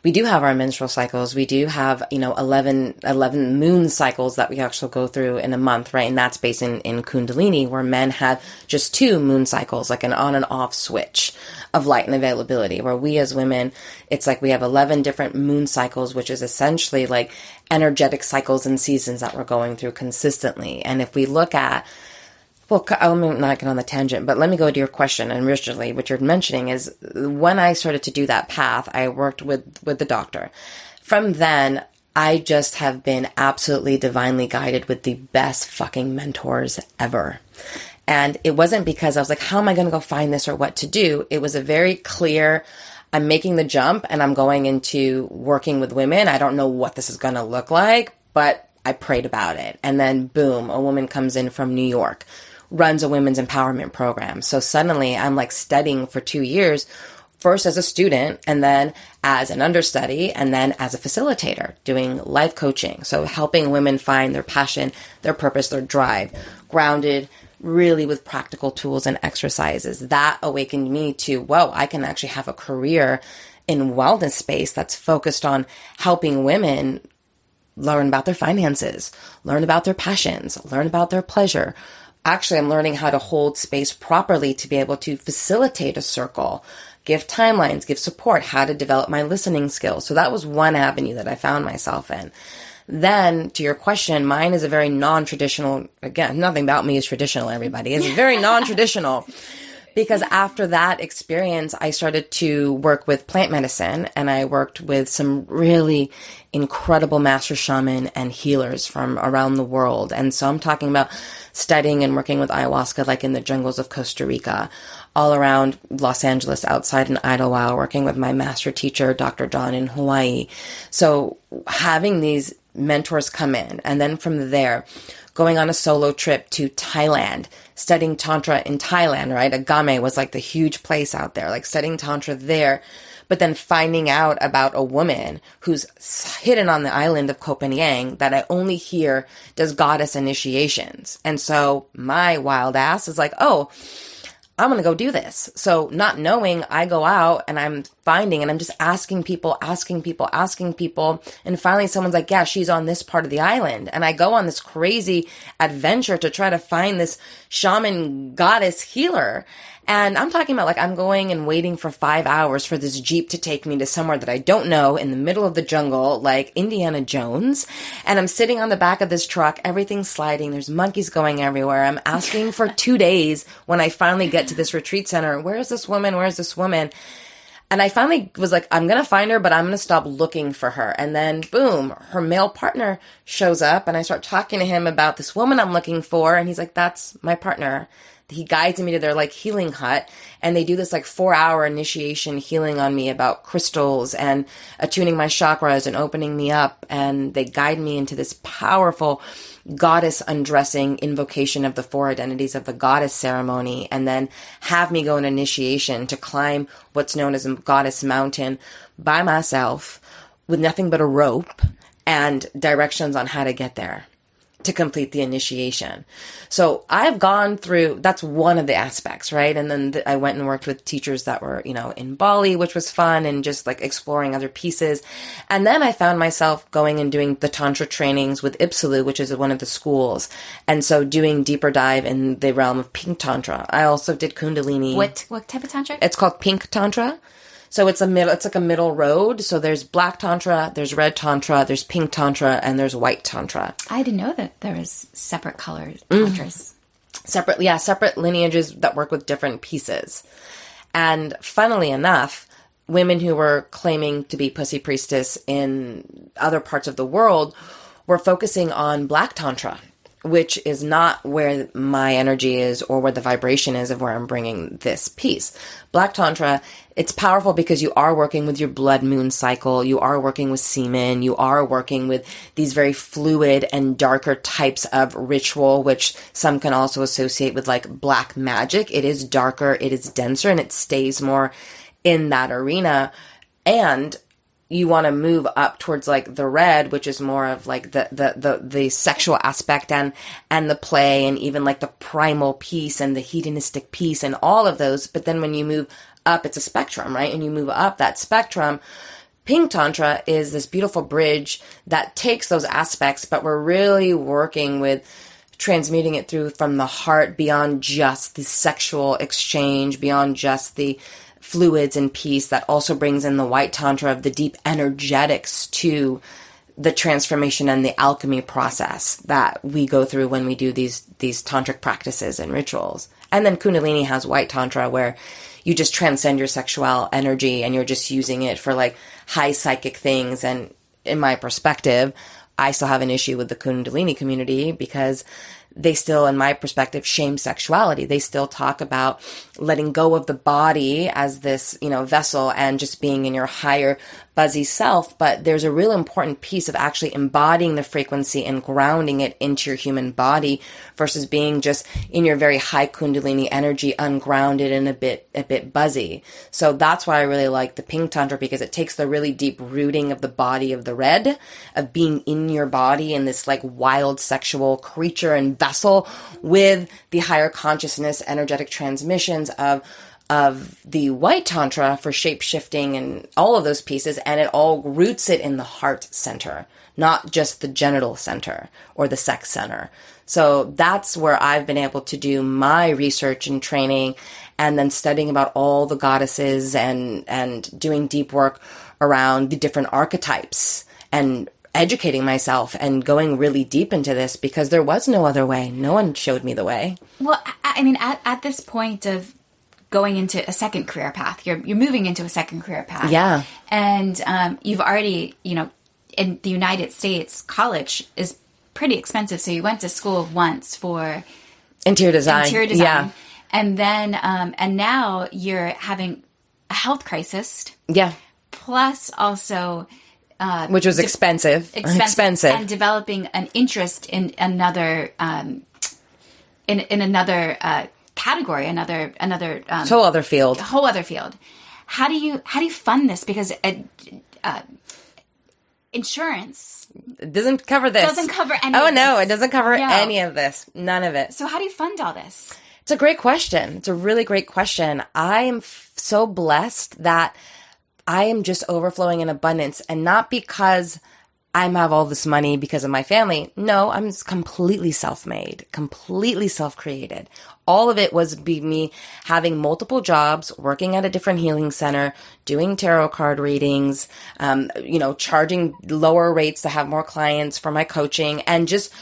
do have our menstrual cycles. We do have, you know, 11 moon cycles that we actually go through in a month, right? And that's based in Kundalini, where men have just 2 moon cycles, like an on and off switch of light and availability, where we as women, it's like we have 11 different moon cycles, which is essentially like energetic cycles and seasons that we're going through consistently. And if we look at, well, I'm not get on the tangent, but let me go to your question. And originally, what you're mentioning is, when I started to do that path, I worked with the doctor. From then, I just have been absolutely divinely guided with the best fucking mentors ever. And it wasn't because I was like, how am I going to go find this or what to do? It was a very clear, I'm making the jump and I'm going into working with women. I don't know what this is going to look like, but I prayed about it. And then boom, a woman comes in from New York, runs a women's empowerment program. So suddenly I'm like studying for 2 years, first as a student, and then as an understudy, and then as a facilitator, doing life coaching. So helping women find their passion, their purpose, their drive, grounded really with practical tools and exercises. That awakened me to, whoa, I can actually have a career in wellness space that's focused on helping women learn about their finances, learn about their passions, learn about their pleasure. Actually, I'm learning how to hold space properly to be able to facilitate a circle, give timelines, give support, how to develop my listening skills. So that was one avenue that I found myself in. Then, to your question, mine is a very non-traditional, again, nothing about me is traditional, everybody. It's very non-traditional. Because after that experience, I started to work with plant medicine, and I worked with some really incredible master shaman and healers from around the world. And so I'm talking about studying and working with ayahuasca, like in the jungles of Costa Rica, all around Los Angeles, outside in Idlewild, working with my master teacher, Dr. John, in Hawaii. So having these mentors come in, and then from there, going on a solo trip to Thailand, studying Tantra in Thailand, right? Agame was like the huge place out there, like studying Tantra there, but then finding out about a woman who's hidden on the island of Koh Phangan that I only hear does goddess initiations. And so my wild ass is like, oh, I'm going to go do this. So not knowing, I go out and I'm finding, and I'm just asking people. And finally someone's like, yeah, she's on this part of the island. And I go on this crazy adventure to try to find this shaman goddess healer. And I'm talking about like, I'm going and waiting for 5 hours for this Jeep to take me to somewhere that I don't know in the middle of the jungle, like Indiana Jones. And I'm sitting on the back of this truck, everything's sliding. There's monkeys going everywhere. I'm asking for 2 days when I finally get to this retreat center. Where's this woman? Where's this woman? And I finally was like, I'm going to find her, but I'm going to stop looking for her. And then boom, her male partner shows up, and I start talking to him about this woman I'm looking for. And he's like, that's my partner. he guides me to their like healing hut, and they do this like 4-hour initiation healing on me about crystals and attuning my chakras and opening me up. And they guide me into this powerful goddess undressing invocation of the 4 identities of the goddess ceremony, and then have me go an initiation to climb what's known as a goddess mountain by myself with nothing but a rope and directions on how to get there to complete the initiation. So I've gone through, that's one of the aspects, right? And then I went and worked with teachers that were, in Bali, which was fun, and just like exploring other pieces. And then I found myself going and doing the Tantra trainings with Ipsalu, which is one of the schools. And so doing deeper dive in the realm of pink Tantra. I also did Kundalini. What type of Tantra? It's called pink Tantra. So it's like a middle road. So there's black Tantra, there's red Tantra, there's pink Tantra, and there's white Tantra. I didn't know that there was separate color Tantras. Separate lineages that work with different pieces. And funnily enough, women who were claiming to be pussy priestess in other parts of the world were focusing on black Tantra, which is not where my energy is or where the vibration is of where I'm bringing this piece. Black Tantra, it's powerful because you are working with your blood moon cycle. You are working with semen. You are working with these very fluid and darker types of ritual, which some can also associate with like black magic. It is darker, it is denser, and it stays more in that arena. And you want to move up towards like the red, which is more of like the sexual aspect and the play, and even like the primal piece and the hedonistic piece and all of those. But then when you move up, it's a spectrum, right? And you move up that spectrum. Pink Tantra is this beautiful bridge that takes those aspects, but we're really working with transmuting it through from the heart beyond just the sexual exchange, beyond just the fluids and peace. That also brings in the white Tantra of the deep energetics to the transformation and the alchemy process that we go through when we do these tantric practices and rituals. And then Kundalini has white Tantra, where you just transcend your sexual energy and you're just using it for like high psychic things. And in my perspective, I still have an issue with the Kundalini community because they still, in my perspective, shame sexuality. They still talk about letting go of the body as this, vessel and just being in your higher buzzy self. But there's a real important piece of actually embodying the frequency and grounding it into your human body versus being just in your very high Kundalini energy, ungrounded and a bit buzzy. So that's why I really like the pink Tantra, because it takes the really deep rooting of the body of the red, of being in your body in this like wild sexual creature and vessel, with the higher consciousness, energetic transmissions of the white Tantra for shape-shifting and all of those pieces, and it all roots it in the heart center, not just the genital center or the sex center. So that's where I've been able to do my research and training, and then studying about all the goddesses and doing deep work around the different archetypes and educating myself and going really deep into this, because there was no other way. No one showed me the way. Well, I mean, at this point of going into a second career path, you're moving into a second career path. Yeah. And you've already, in the United States, college is pretty expensive. So you went to school once for interior design. Yeah. And then, and now you're having a health crisis. Yeah. Plus also, which was expensive. And developing an interest in another, in another category, another whole other field. How do you fund this? Because insurance doesn't cover this. Doesn't cover any. Oh of no, this. It doesn't cover any of this. None of it. So how do you fund all this? It's a great question. It's a really great question. I am so blessed that I am just overflowing in abundance, and not because I have all this money because of my family. No, I'm completely self-made, completely self-created. All of it was me having multiple jobs, working at a different healing center, doing tarot card readings, charging lower rates to have more clients for my coaching, and just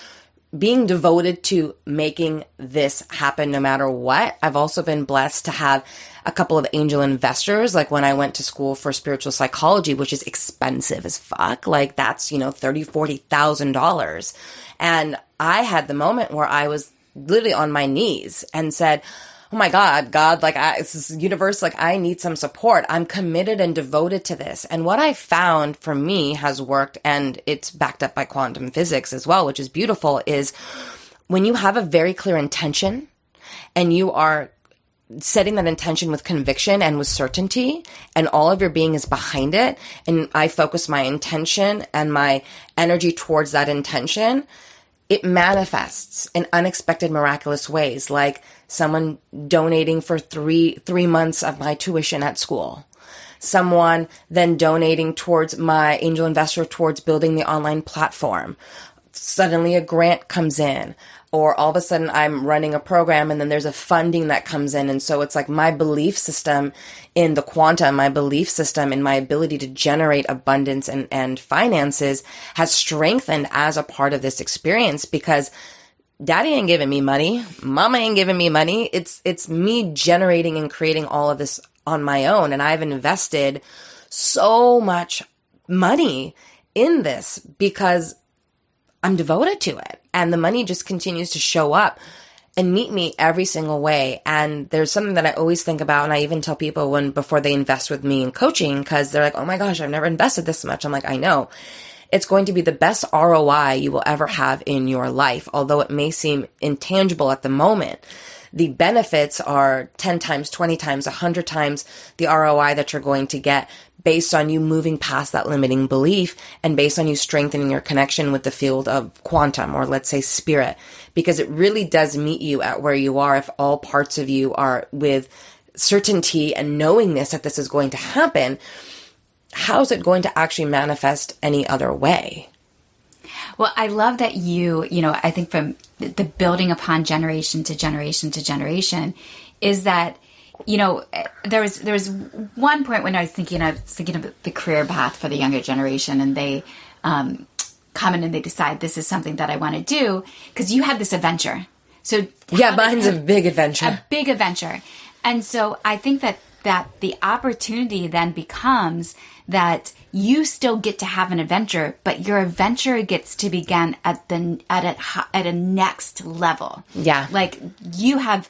being devoted to making this happen no matter what. I've also been blessed to have a couple of angel investors, like when I went to school for spiritual psychology, which is expensive as fuck. Like that's, $30,000, $40,000. And I had the moment where I was literally on my knees and said, oh my God, like this is universe, like I need some support. I'm committed and devoted to this. And what I found for me has worked, and it's backed up by quantum physics as well, which is beautiful, is when you have a very clear intention and you are setting that intention with conviction and with certainty, and all of your being is behind it, and I focus my intention and my energy towards that intention, it manifests in unexpected, miraculous ways, like someone donating for three months of my tuition at school. Someone then donating towards my angel investor towards building the online platform. Suddenly a grant comes in, or all of a sudden I'm running a program and then there's a funding that comes in. And so it's like my belief system in the quantum, my belief system in my ability to generate abundance and finances has strengthened as a part of this experience, because daddy ain't giving me money. Mama ain't giving me money. It's me generating and creating all of this on my own. And I've invested so much money in this because I'm devoted to it. And the money just continues to show up and meet me every single way. And there's something that I always think about, and I even tell people before they invest with me in coaching, because they're like, oh my gosh, I've never invested this much. I'm like, I know. It's going to be the best ROI you will ever have in your life, although it may seem intangible at the moment. The benefits are 10 times, 20 times, 100 times the ROI that you're going to get based on you moving past that limiting belief and based on you strengthening your connection with the field of quantum, or let's say spirit, because it really does meet you at where you are if all parts of you are with certainty and knowingness that this is going to happen. How is it going to actually manifest any other way? Well, I love that I think from the building upon generation to generation to generation is that, there was one point when I was thinking of the career path for the younger generation, and they come in and they decide this is something that I want to do, because you had this adventure. So yeah, mine's a big adventure. A big adventure. And so I think that the opportunity then becomes that you still get to have an adventure, but your adventure gets to begin at a next level. Yeah. Like you have,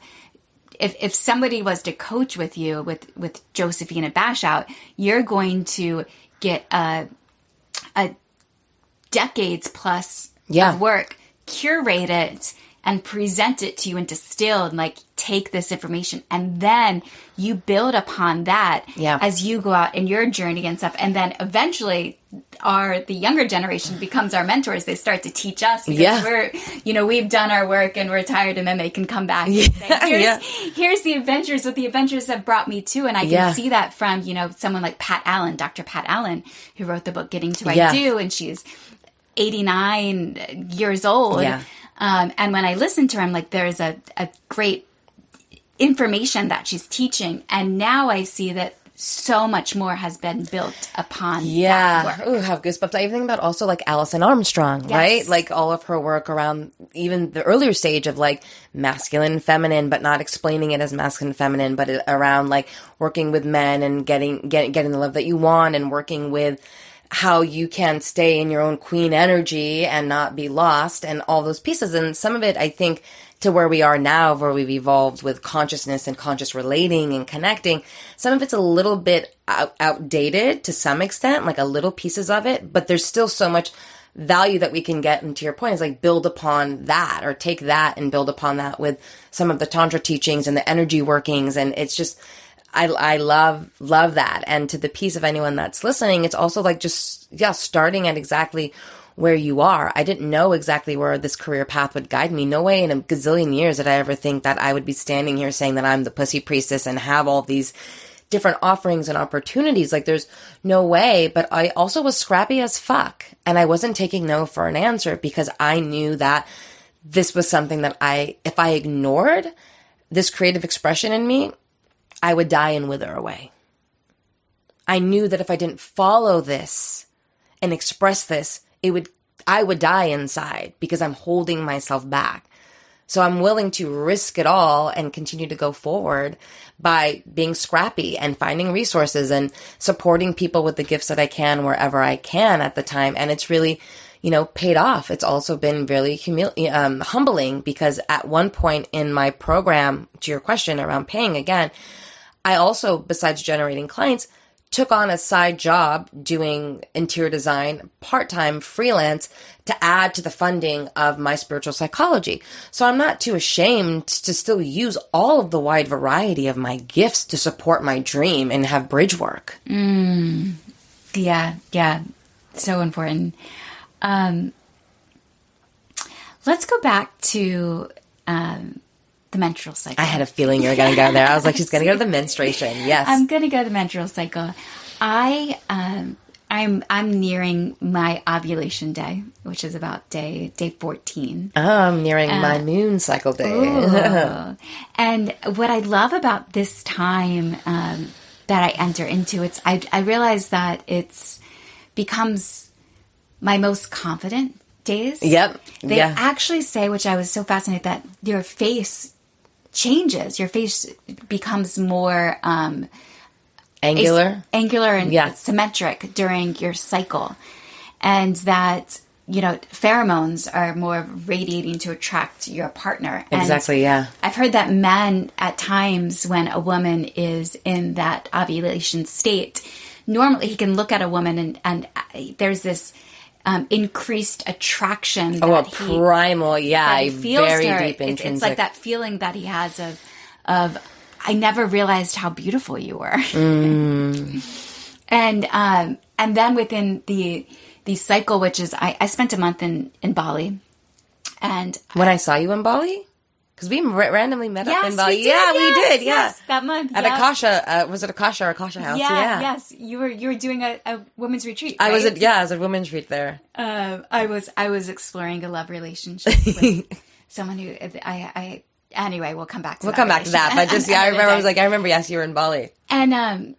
if somebody was to coach with you with Josefina Bashout, you're going to get a decades plus of work, curate it, and present it to you and distill and like take this information, and then you build upon that as you go out in your journey and stuff. And then eventually the younger generation becomes our mentors. They start to teach us because we've done our work and we're tired, and then they can come back and say, here's the adventures, what the adventures have brought me to. And I can see that from, someone like Pat Allen, Dr. Pat Allen, who wrote the book Getting to I Do, and she's 89 years old. Yeah. And when I listen to her, I'm like, there's a great information that she's teaching. And now I see that so much more has been built upon that work. Ooh, have goosebumps. I even think about also like Alison Armstrong, right? Like all of her work around even the earlier stage of like masculine and feminine, but not explaining it as masculine and feminine, but around like working with men and getting the love that you want, and working with how you can stay in your own queen energy and not be lost, and all those pieces. And some of it, I think, to where we are now, where we've evolved with consciousness and conscious relating and connecting, some of it's a little bit outdated to some extent, like a little pieces of it, but there's still so much value that we can get. And to your point, is like build upon that, or take that and build upon that with some of the Tantra teachings and the energy workings. And it's just, I love that. And to the piece of anyone that's listening, it's also like starting at exactly where you are. I didn't know exactly where this career path would guide me. No way in a gazillion years did I ever think that I would be standing here saying that I'm the pussy priestess and have all these different offerings and opportunities. Like there's no way. But I also was scrappy as fuck. And I wasn't taking no for an answer, because I knew that this was something that if I ignored this creative expression in me, I would die and wither away. I knew that if I didn't follow this and express this, I would die inside, because I'm holding myself back. So I'm willing to risk it all and continue to go forward by being scrappy and finding resources and supporting people with the gifts that I can wherever I can at the time. And it's really, paid off. It's also been really humbling, because at one point in my program, to your question around paying again, I also, besides generating clients, took on a side job doing interior design, part-time freelance, to add to the funding of my spiritual psychology. So I'm not too ashamed to still use all of the wide variety of my gifts to support my dream and have bridge work. Yeah. So important. Let's go back to the menstrual cycle. I had a feeling you were going to go there. I was like, she's going to go to the menstruation. Yes. I'm going to go to the menstrual cycle. I'm nearing my ovulation day, which is about day 14. Oh, I'm nearing my moon cycle day. And what I love about this time that I enter into, I realize that it's becomes my most confident days. Yep. They actually say, which I was so fascinated, that your face changes. Your face becomes more angular and symmetric during your cycle. And that, pheromones are more radiating to attract your partner. Exactly, and I've heard that men, at times when a woman is in that ovulation state, normally he can look at a woman and there's this increased attraction. Primal, he feels very her. deep intrinsic. It's like that feeling that he has of I never realized how beautiful you were. And then within the cycle, which is I spent a month in Bali, and when I saw you in Bali. Because we randomly met up in Bali. We did, we did. Yes, that month. At Akasha. Was it Akasha or Akasha House? Yes. You were doing a women's retreat, right? I was at a women's retreat there. I was exploring a love relationship with someone who I anyway, we'll come back to that. But just, I remember, yes, you were in Bali. And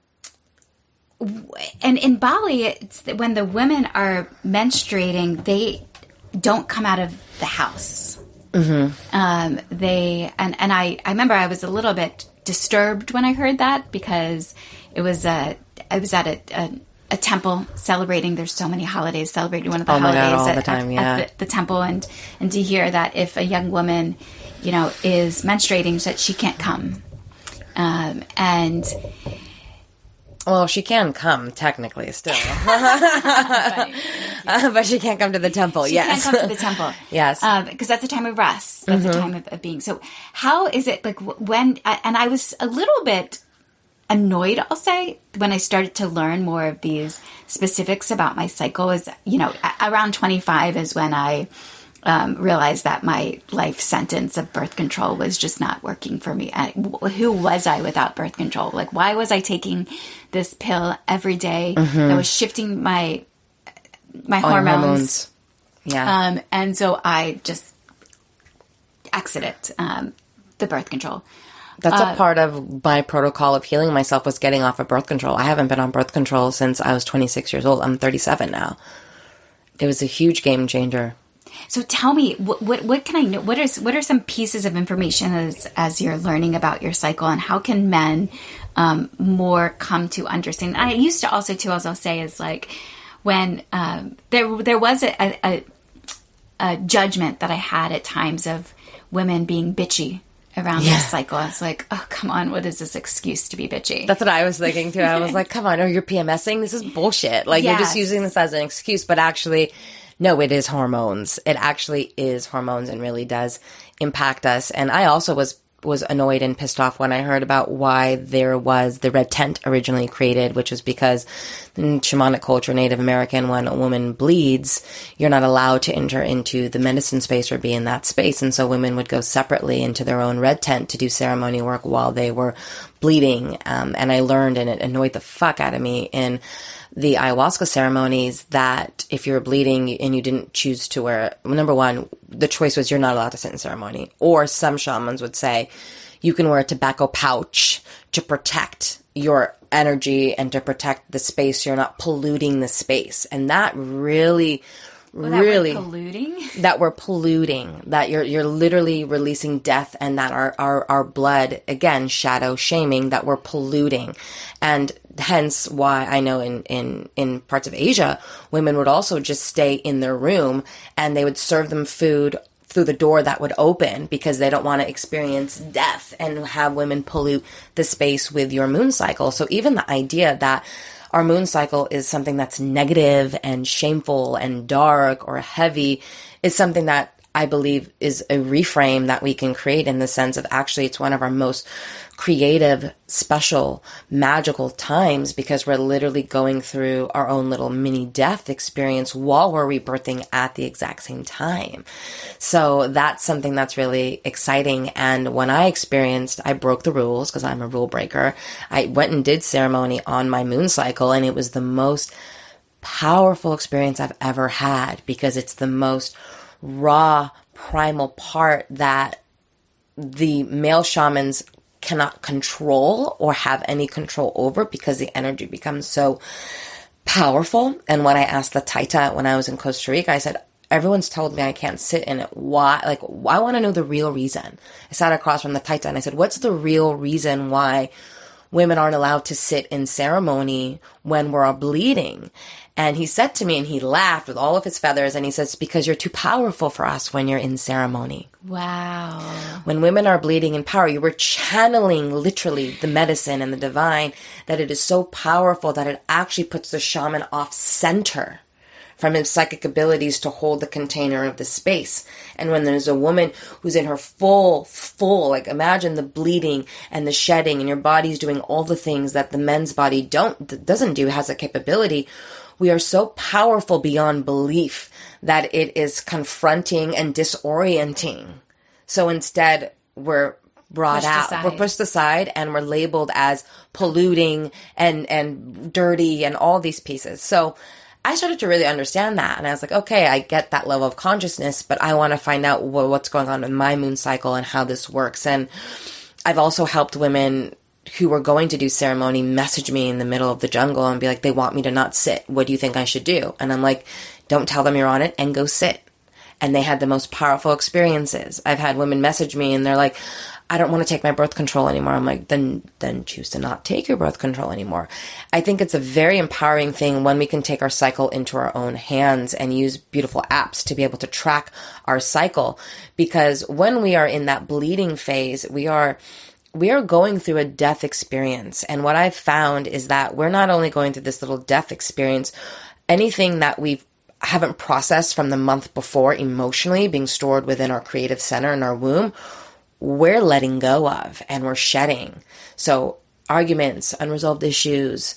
in Bali, it's when the women are menstruating, they don't come out of the house. Mm-hmm. I remember I was a little bit disturbed when I heard that, because I was at a temple celebrating. There's so many holidays, celebrating one of the holidays all the time, at the temple, and to hear that if a young woman, is menstruating, that she can't come, Well, she can come, technically, still. But she can't come to the temple, She can't come to the temple. Yes. Because that's a time of rest. That's a time of being. So how is it, like, when... And I was a little bit annoyed, I'll say, when I started to learn more of these specifics about my cycle. Is, around 25 is when I... realized that my life sentence of birth control was just not working for me. Who was I without birth control? Like, why was I taking this pill every day that was shifting my hormones? Yeah. And so I just exited the birth control. That's a part of my protocol of healing myself, was getting off of birth control. I haven't been on birth control since I was 26 years old. I'm 37 now. It was a huge game changer. So tell me, what can I know? What are some pieces of information as you're learning about your cycle, and how can men more come to understand? I used to also too, as I'll say, is like when there was a judgment that I had at times of women being bitchy around their cycle. I was like, oh, come on, what is this excuse to be bitchy? That's what I was thinking too. I was like, come on, you're PMSing? This is bullshit. Like, you're just using this as an excuse, but actually... No, it is hormones. It actually is hormones, and really does impact us. And I also was annoyed and pissed off when I heard about why there was the red tent originally created, which was because in shamanic culture, Native American, when a woman bleeds, you're not allowed to enter into the medicine space or be in that space. And so women would go separately into their own red tent to do ceremony work while they were bleeding. And I learned, and it annoyed the fuck out of me in the ayahuasca ceremonies, that if you were bleeding and you didn't choose to wear, number one, the choice was you're not allowed to sit in ceremony. Or some shamans would say you can wear a tobacco pouch to protect your energy and to protect the space. You're not polluting the space. And that really... that we're polluting, that you're literally releasing death, and that our blood, again, shadow shaming, that we're polluting. And hence why I know in parts of Asia, women would also just stay in their room and they would serve them food through the door that would open because they don't want to experience death and have women pollute the space with your moon cycle. So even the idea that our moon cycle is something that's negative and shameful and dark or heavy is something that I believe is a reframe that we can create, in the sense of actually it's one of our most creative, special, magical times, because we're literally going through our own little mini death experience while we're rebirthing at the exact same time. So that's something that's really exciting. And when I broke the rules because I'm a rule breaker. I went and did ceremony on my moon cycle, and it was the most powerful experience I've ever had, because it's the most raw, primal part that the male shamans cannot control or have any control over, because the energy becomes so powerful. And when I asked the Taita when I was in Costa Rica, I said, everyone's told me I can't sit in it. Why? Like, I want to know the real reason. I sat across from the Taita and I said, what's the real reason why women aren't allowed to sit in ceremony when we're all bleeding? And he said to me, and he laughed with all of his feathers, and he says, because you're too powerful for us when you're in ceremony. Wow. When women are bleeding in power, you were channeling literally the medicine and the divine, that it is so powerful that it actually puts the shaman off center from his psychic abilities to hold the container of the space. And when there's a woman who's in her full, like imagine the bleeding and the shedding, and your body's doing all the things that the men's body doesn't do, has a capability. We are so powerful beyond belief that it is confronting and disorienting. So instead, we're brought out, we're pushed aside, and we're labeled as polluting and dirty and all these pieces. So I started to really understand that. And I was like, okay, I get that level of consciousness, but I want to find out what's going on in my moon cycle and how this works. And I've also helped women who were going to do ceremony message me in the middle of the jungle and be like, they want me to not sit. What do you think I should do? And I'm like, don't tell them you're on it, and go sit. And they had the most powerful experiences. I've had women message me and they're like, I don't want to take my birth control anymore. I'm like, then choose to not take your birth control anymore. I think it's a very empowering thing when we can take our cycle into our own hands and use beautiful apps to be able to track our cycle. Because when we are in that bleeding phase, we are going through a death experience. And what I've found is that we're not only going through this little death experience, anything that we haven't processed from the month before emotionally being stored within our creative center in our womb, we're letting go of and we're shedding. So arguments, unresolved issues,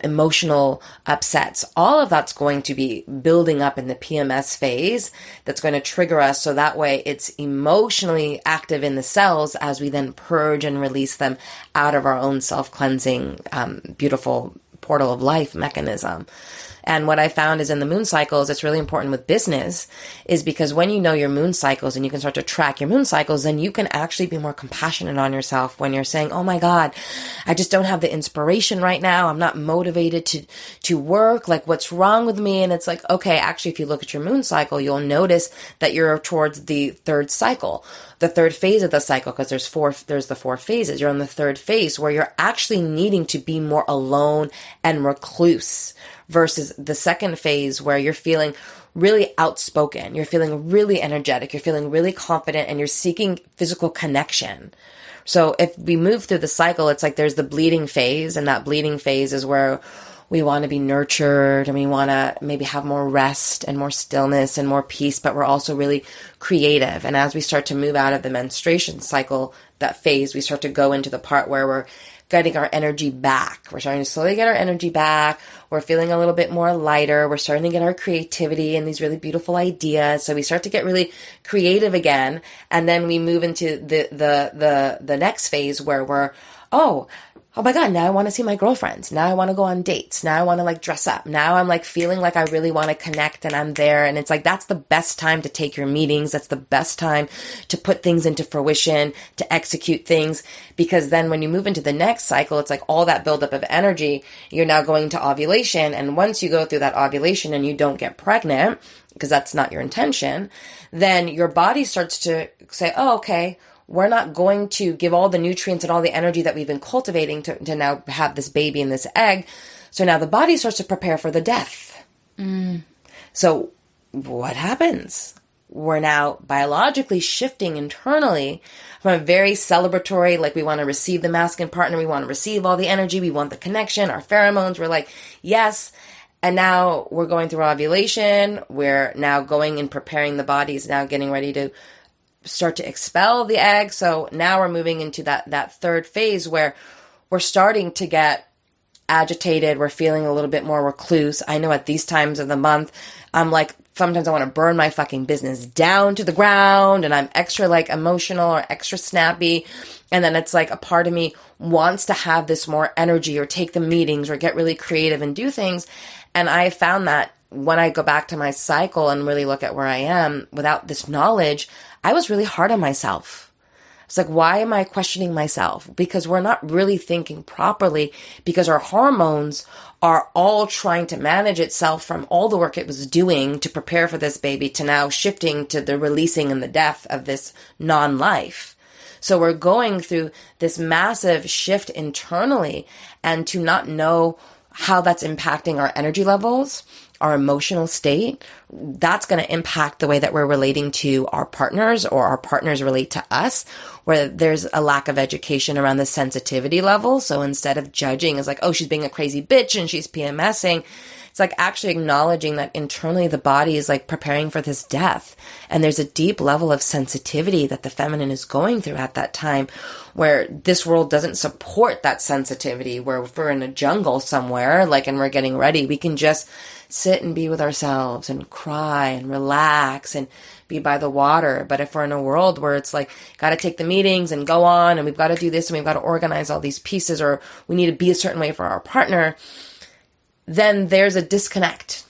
emotional upsets, all of that's going to be building up in the PMS phase. That's going to trigger us. So that way it's emotionally active in the cells as we then purge and release them out of our own self-cleansing, beautiful portal of life mechanism. And what I found is in the moon cycles, it's really important with business, is because when you know your moon cycles and you can start to track your moon cycles, then you can actually be more compassionate on yourself when you're saying, oh my God, I just don't have the inspiration right now. I'm not motivated to work. Like, what's wrong with me? And it's like, okay, actually, if you look at your moon cycle, you'll notice that you're towards the third cycle, the third phase of the cycle, because there's the 4 phases. You're on the third phase where you're actually needing to be more alone and recluse, versus the second phase where you're feeling really outspoken, you're feeling really energetic, you're feeling really confident, and you're seeking physical connection. So if we move through the cycle, it's like there's the bleeding phase, and that bleeding phase is where we want to be nurtured and we want to maybe have more rest and more stillness and more peace, but we're also really creative. And as we start to move out of the menstruation cycle, that phase, we start to go into the part where we're getting our energy back. We're starting to slowly get our energy back. We're feeling a little bit more lighter. We're starting to get our creativity and these really beautiful ideas. So we start to get really creative again. And then we move into the next phase where we're, oh my God, now I want to see my girlfriends. Now I want to go on dates. Now I want to like dress up. Now I'm like feeling like I really want to connect and I'm there. And it's like, that's the best time to take your meetings. That's the best time to put things into fruition, to execute things. Because then when you move into the next cycle, it's like all that buildup of energy, you're now going to ovulation. And once you go through that ovulation and you don't get pregnant, because that's not your intention, then your body starts to say, oh, okay, we're not going to give all the nutrients and all the energy that we've been cultivating to now have this baby and this egg. So now the body starts to prepare for the death. So what happens? We're now biologically shifting internally from a very celebratory, like we want to receive the masculine partner, we want to receive all the energy, we want the connection, our pheromones, we're like, yes. And now we're going through ovulation, we're now going and preparing the body is now getting ready to start to expel the egg. So now we're moving into that third phase where we're starting to get agitated, we're feeling a little bit more recluse. I know at these times of the month, I'm like, sometimes I want to burn my fucking business down to the ground and I'm extra like emotional or extra snappy. And then it's like a part of me wants to have this more energy or take the meetings or get really creative and do things. And I found that when I go back to my cycle and really look at where I am without this knowledge, I was really hard on myself. It's like, why am I questioning myself? Because we're not really thinking properly because our hormones are all trying to manage itself from all the work it was doing to prepare for this baby to now shifting to the releasing and the death of this non-life. So we're going through this massive shift internally, and to not know how that's impacting our energy levels, our emotional state, that's going to impact the way that we're relating to our partners or our partners relate to us, where there's a lack of education around the sensitivity level. So instead of judging as like, oh, she's being a crazy bitch and she's PMSing, it's like actually acknowledging that internally the body is like preparing for this death. And there's a deep level of sensitivity that the feminine is going through at that time, where this world doesn't support that sensitivity, where if we're in a jungle somewhere, like, and we're getting ready, we can just sit and be with ourselves and cry and relax and be by the water. But if we're in a world where it's like, got to take the meetings and go on and we've got to do this and we've got to organize all these pieces, or we need to be a certain way for our partner, then there's a disconnect.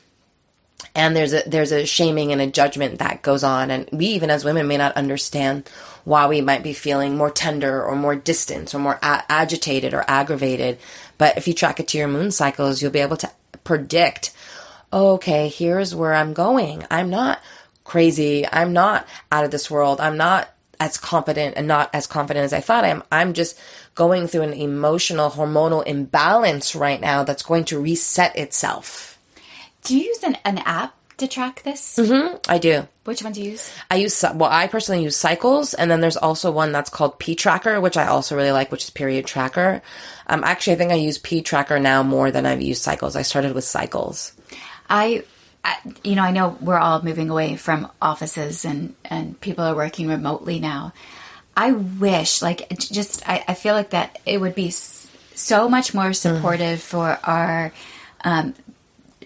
And there's a shaming and a judgment that goes on. And we, even as women, may not understand why we might be feeling more tender or more distant or more agitated or aggravated. But if you track it to your moon cycles, you'll be able to predict, okay, here's where I'm going. I'm not crazy. I'm not out of this world. I'm not as confident and not as confident as I thought I am. I'm just going through an emotional, hormonal imbalance right now that's going to reset itself. Do you use an app to track this? Mm-hmm, I do. Which one do you use? I personally use Cycles, and then there's also one that's called P Tracker, which I also really like, which is Period Tracker. Actually, I think I use P Tracker now more than I've used Cycles. I started with Cycles. I know we're all moving away from offices and people are working remotely now. I wish, I feel like that it would be so much more supportive for our,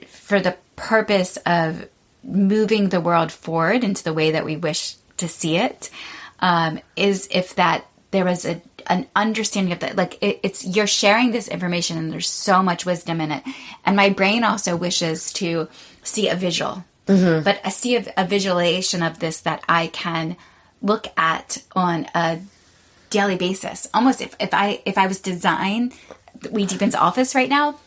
for the purpose of moving the world forward into the way that we wish to see it, is if that there was an understanding of that, like it's you're sharing this information and there's so much wisdom in it. And my brain also wishes to see a visual, but I see a visualization of this that I can look at on a daily basis. Almost if I was to design We Deepen's office right now,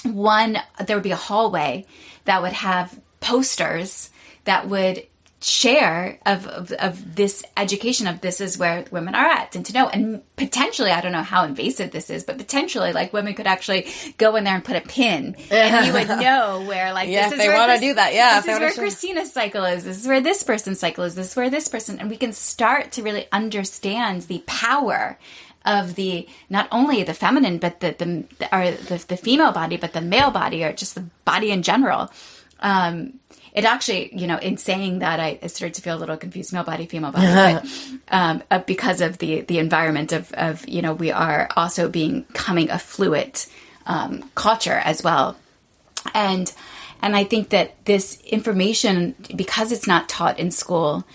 there would be a hallway that would have posters that would share of this education of this is where women are at, and to know, and potentially, I don't know how invasive this is, but potentially like women could actually go in there and put a pin and you would know where this is they want to do that. Yeah. This is where Christina's cycle is. This is where this person's cycle is. This is where this person, and we can start to really understand the power of the, not only the feminine, but the female body, but the male body, or just the body in general. It actually, in saying that, I started to feel a little confused, male body, female body, but because of the environment of we are also becoming a fluid culture as well. And I think that this information, because it's not taught in school,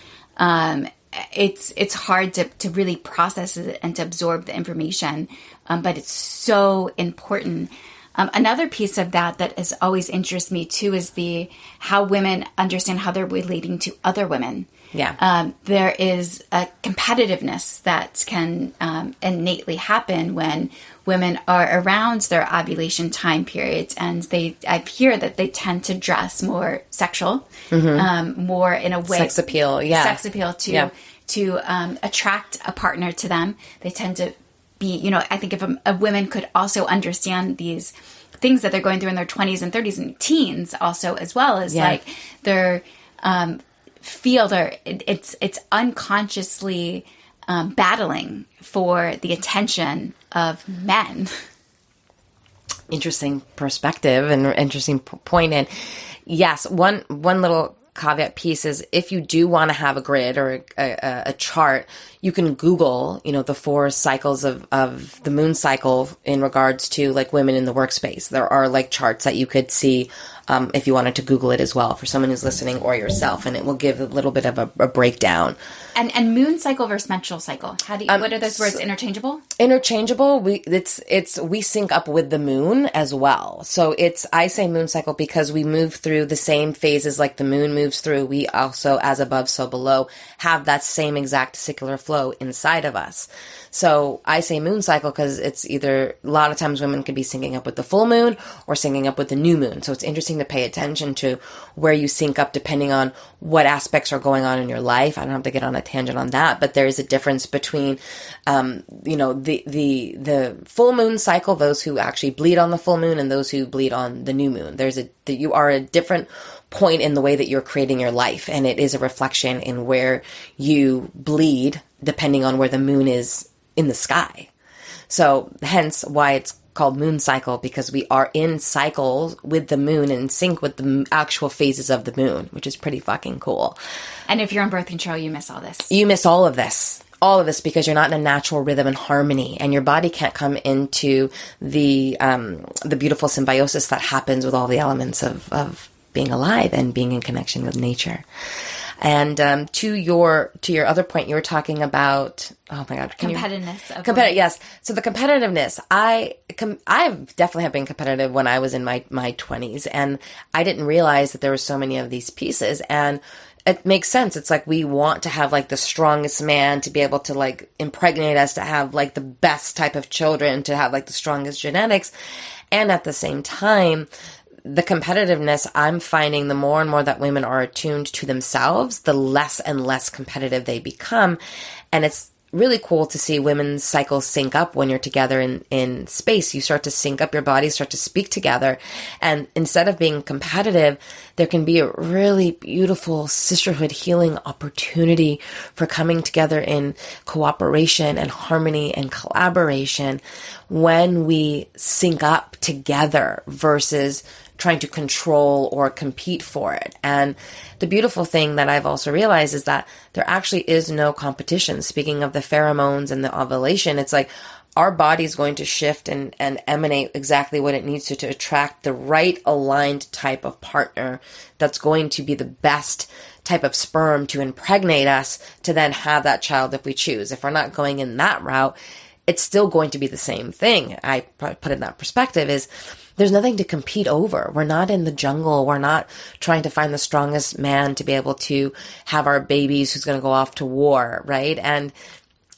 it's hard to really process it and to absorb the information, but it's so important. Another piece of that has always interested me too is how women understand how they're relating to other women. Yeah. There is a competitiveness that can innately happen when women are around their ovulation time periods, and I hear that they tend to dress more sexual, more in a way. Sex appeal, yeah. Sex appeal to attract a partner to them. They tend to be, you know, I think if a woman could also understand these things that they're going through in their 20s and 30s and teens also, as well as like they're it's unconsciously battling for the attention of men. Interesting perspective and interesting point. And yes, one little caveat piece is if you do want to have a grid or a chart, you can Google, you know, the 4 cycles of the moon cycle in regards to like women in the workspace. There are like charts that you could see if you wanted to Google it as well for someone who's listening or yourself, and it will give a little bit of a breakdown. And moon cycle versus menstrual cycle. How do you, what are those words interchangeable? Interchangeable. We sync up with the moon as well. So I say moon cycle because we move through the same phases like the moon moves through. We also, as above, so below, have that same exact cyclic flow inside of us. So I say moon cycle because it's either, a lot of times women could be syncing up with the full moon or syncing up with the new moon. So it's interesting to pay attention to where you sync up depending on what aspects are going on in your life. I don't have to get on a tangent on that, but there is a difference between, you know, the full moon cycle, those who actually bleed on the full moon and those who bleed on the new moon. You are a different point in the way that you're creating your life. And it is a reflection in where you bleed depending on where the moon is in the sky. So hence why it's called moon cycle, because we are in cycles with the moon and in sync with the actual phases of the moon, which is pretty fucking cool. And if you're on birth control, you miss all this. You miss all of this. All of this because you're not in a natural rhythm and harmony, and your body can't come into the beautiful symbiosis that happens with all the elements of being alive and being in connection with nature. And to your other point, you were talking about, oh my God, competitiveness. Yes. So the competitiveness, I definitely have been competitive when I was in my 20s, and I didn't realize that there were so many of these pieces. And it makes sense. It's like we want to have like the strongest man to be able to like impregnate us, to have like the best type of children, to have like the strongest genetics. And at the same time, the competitiveness, I'm finding the more and more that women are attuned to themselves, the less and less competitive they become. And it's really cool to see women's cycles sync up when you're together in space. You start to sync up your bodies, start to speak together. And instead of being competitive, there can be a really beautiful sisterhood healing opportunity for coming together in cooperation and harmony and collaboration when we sync up together versus trying to control or compete for it. And the beautiful thing that I've also realized is that there actually is no competition. Speaking of the pheromones and the ovulation, it's like our body's going to shift and emanate exactly what it needs to attract the right aligned type of partner that's going to be the best type of sperm to impregnate us to then have that child if we choose. If we're not going in that route, it's still going to be the same thing. I put it in that perspective is there's nothing to compete over. We're not in the jungle. We're not trying to find the strongest man to be able to have our babies who's going to go off to war, right? And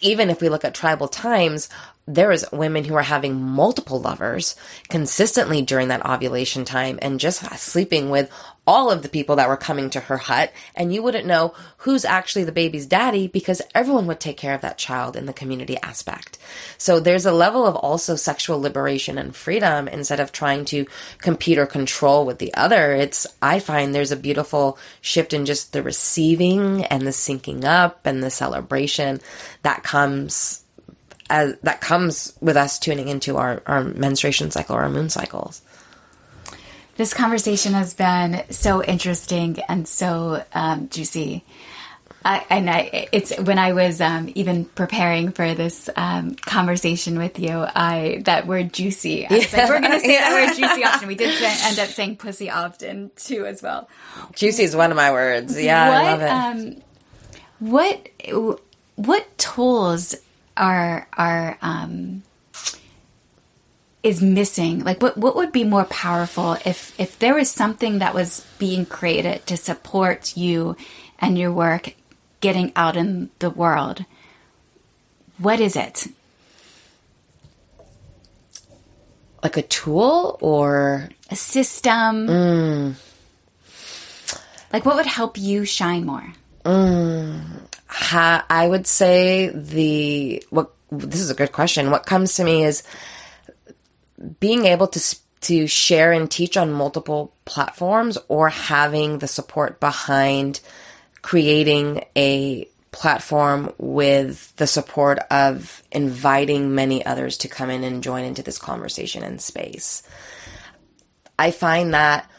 even if we look at tribal times, there is women who are having multiple lovers consistently during that ovulation time and just sleeping with all of the people that were coming to her hut. And you wouldn't know who's actually the baby's daddy because everyone would take care of that child in the community aspect. So there's a level of also sexual liberation and freedom instead of trying to compete or control with the other. I find there's a beautiful shift in just the receiving and the syncing up and the celebration that comes with us tuning into our menstruation cycle or our moon cycles. This conversation has been so interesting and so juicy. It's when I was even preparing for this conversation with you, that word juicy. I was like, we're going to say that word juicy often. We did end up saying pussy often too, as well. Juicy is one of my words. Yeah, I love it. What tools is missing? Like what would be more powerful if there was something that was being created to support you and your work getting out in the world? What is it? Like a tool or a system? Like what would help you shine more? I would say this is a good question. What comes to me is being able to share and teach on multiple platforms, or having the support behind creating a platform with the support of inviting many others to come in and join into this conversation and space. I find that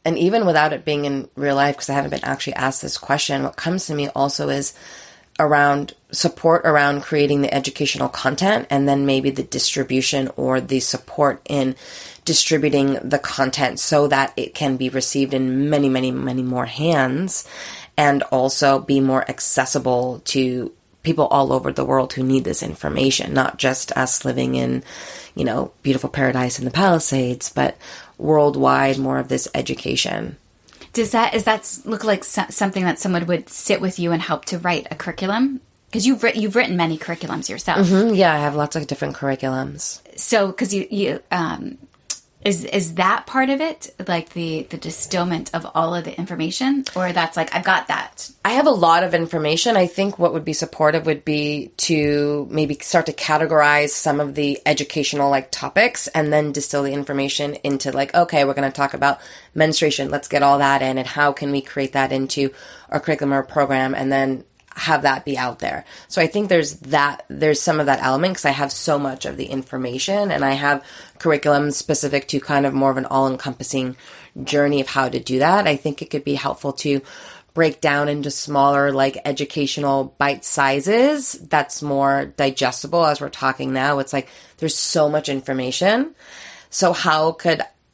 and even without it being in real life, because I haven't been actually asked this question, what comes to me also is around support around creating the educational content, and then maybe the distribution or the support in distributing the content so that it can be received in many, many, many more hands, and also be more accessible to people all over the world who need this information, not just us living in, beautiful paradise in the Palisades, but worldwide, more of this education. Does that look like something that someone would sit with you and help to write a curriculum? Because you've written many curriculums yourself. Mm-hmm. Yeah, I have lots of different curriculums. So, because you is that part of it, like the distillment of all of the information, or that's like, I've got that? I have a lot of information. I think what would be supportive would be to maybe start to categorize some of the educational topics, and then distill the information into okay, we're going to talk about menstruation. Let's get all that in, and how can we create that into our curriculum or program, and then have that be out there. So I think there's some of that element, because I have so much of the information, and I have curriculum specific to kind of more of an all-encompassing journey of how to do that. I think it could be helpful to break down into smaller, educational bite sizes that's more digestible. As we're talking now, it's there's so much information. So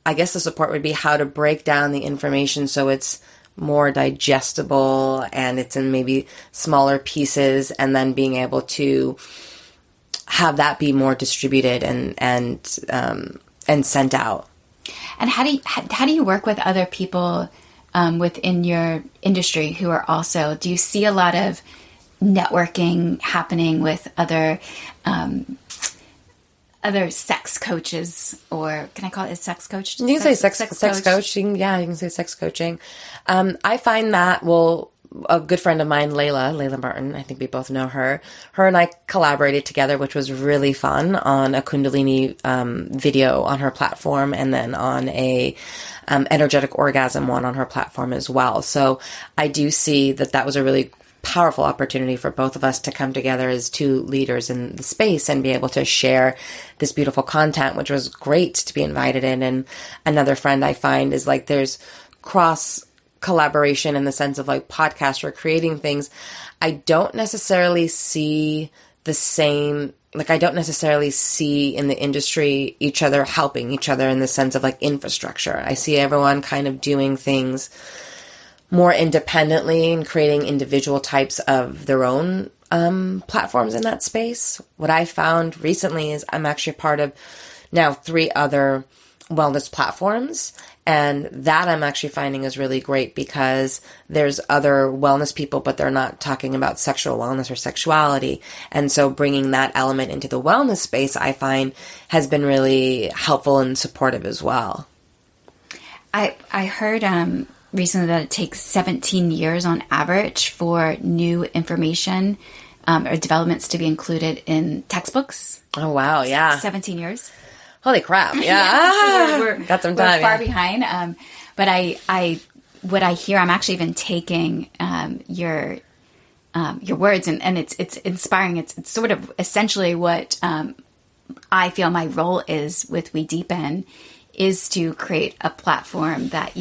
I guess the support would be how to break down the information so it's more digestible, and it's in maybe smaller pieces, and then being able to have that be more distributed and sent out. And how do you work with other people within your industry who are also? Do you see a lot of networking happening with other sex coaches, or can I call it a sex coach? You can say sex coaching. Yeah, you can say sex coaching. I find that, a good friend of mine, Layla Martin, I think we both know her. Her and I collaborated together, which was really fun, on a Kundalini video on her platform, and then on a energetic orgasm one on her platform as well. So I do see that was a really powerful opportunity for both of us to come together as two leaders in the space and be able to share this beautiful content, which was great to be invited in. And another friend I find is there's cross collaboration in the sense of podcasts or creating things. I don't necessarily see the same, I don't necessarily see in the industry each other helping each other in the sense of infrastructure. I see everyone kind of doing things more independently and creating individual types of their own platforms in that space. What I found recently is I'm actually part of now 3 other wellness platforms, and that I'm actually finding is really great, because there's other wellness people, but they're not talking about sexual wellness or sexuality. And so bringing that element into the wellness space, I find, has been really helpful and supportive as well. I heard recently that it takes 17 years on average for new information or developments to be included in textbooks. Oh, wow. Yeah. 17 years. Holy crap. Yeah. Yeah, so we're got some time. We're far behind. But what I hear, I'm actually even taking your words, and it's inspiring. It's sort of essentially what I feel my role is with We Deepen, is to create a platform that,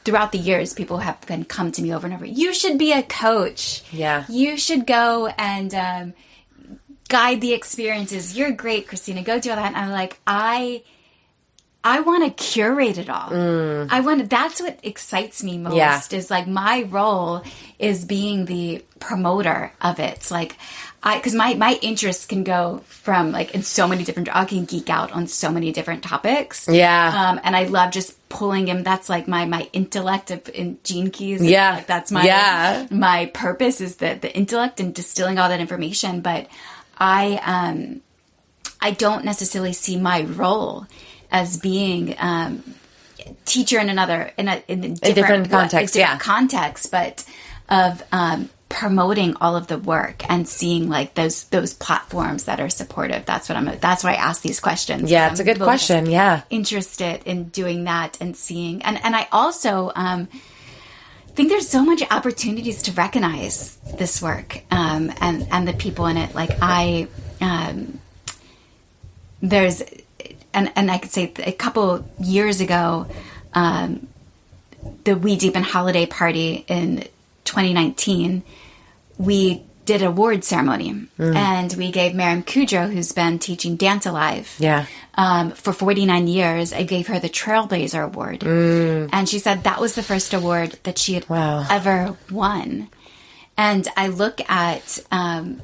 throughout the years, people have been come to me over and over. You should be a coach. Yeah. You should go and guide the experiences. You're great, Christina. Go do all that. And I'm like, I want to curate it all. That's what excites me most. Yeah. Is my role is being the promoter of it. It's because my interests can go from in so many different, I can geek out on so many different topics. Yeah. And I love just pulling him. That's my intellect in Gene Keys. Yeah. That's my purpose, is the intellect and distilling all that information. But I don't necessarily see my role as being teacher in a different context, context, but of promoting all of the work and seeing like those platforms that are supportive. That's why I ask these questions. Yeah, it's a good question. Yeah. Interested in doing that and seeing, and I also think there's so much opportunities to recognize this work and the people in it. Like there's, and I could say a couple years ago, the We Deepen holiday party in 2019, we did an award ceremony and we gave Miriam Kudrow, who's been teaching Dance Alive for 49 years, I gave her the Trailblazer Award. And she said that was the first award that she had ever won. And I look at, I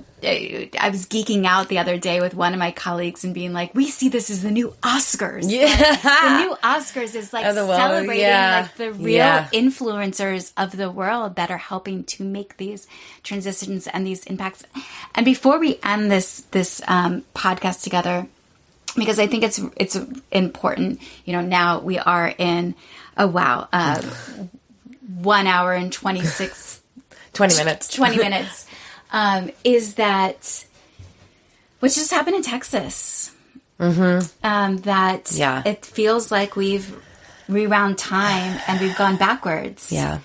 was geeking out the other day with one of my colleagues and being like, we see this as the new Oscars. Yeah. Like, the new Oscars is like celebrating like the real influencers of the world that are helping to make these transitions and these impacts. And before we end this podcast together, because I think it's important, now we are in 1 hour and 20 minutes. Is that what's just happened in Texas? It feels like we've rewound time and we've gone backwards. Yeah.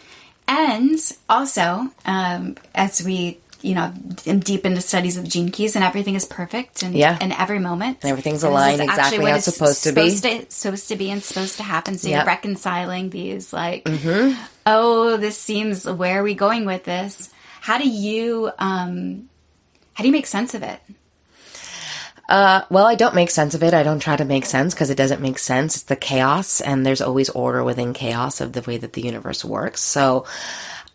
And also, as we, am deep into studies of gene keys and everything is perfect and in every moment. And everything's aligned exactly how it's supposed to be. Supposed to be and supposed to happen. So you're reconciling these like, this seems, where are we going with this? How do you make sense of it? Well, I don't make sense of it. I don't try to make sense because it doesn't make sense. It's the chaos, and there's always order within chaos of the way that the universe works. So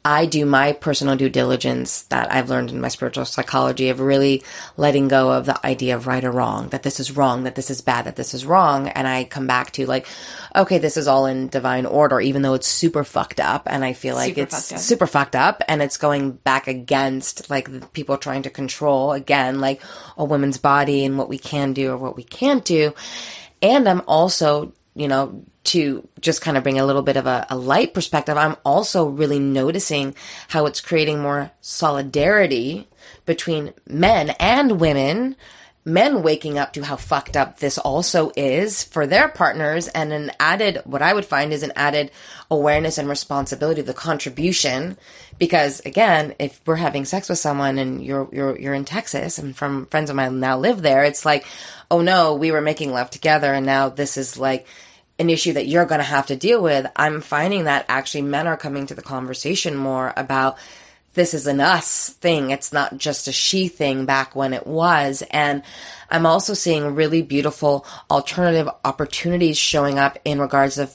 I do my personal due diligence that I've learned in my spiritual psychology of really letting go of the idea of right or wrong, that this is wrong, that this is bad, that this is wrong. And I come back to like, okay, this is all in divine order, even though it's super fucked up. And I feel like super fucked up and it's going back against like the people trying to control again, like a woman's body and what we can do or what we can't do. And I'm also, to just kind of bring a little bit of a light perspective, I'm also really noticing how it's creating more solidarity between men and women, men waking up to how fucked up this also is for their partners, and what I would find is an added awareness and responsibility of the contribution. Because again, if we're having sex with someone and you're in Texas, and from friends of mine now live there, it's like, oh no, we were making love together and now this is like an issue that you're going to have to deal with. I'm finding that actually men are coming to the conversation more about this is an us thing. It's not just a she thing back when it was. And I'm also seeing really beautiful alternative opportunities showing up in regards of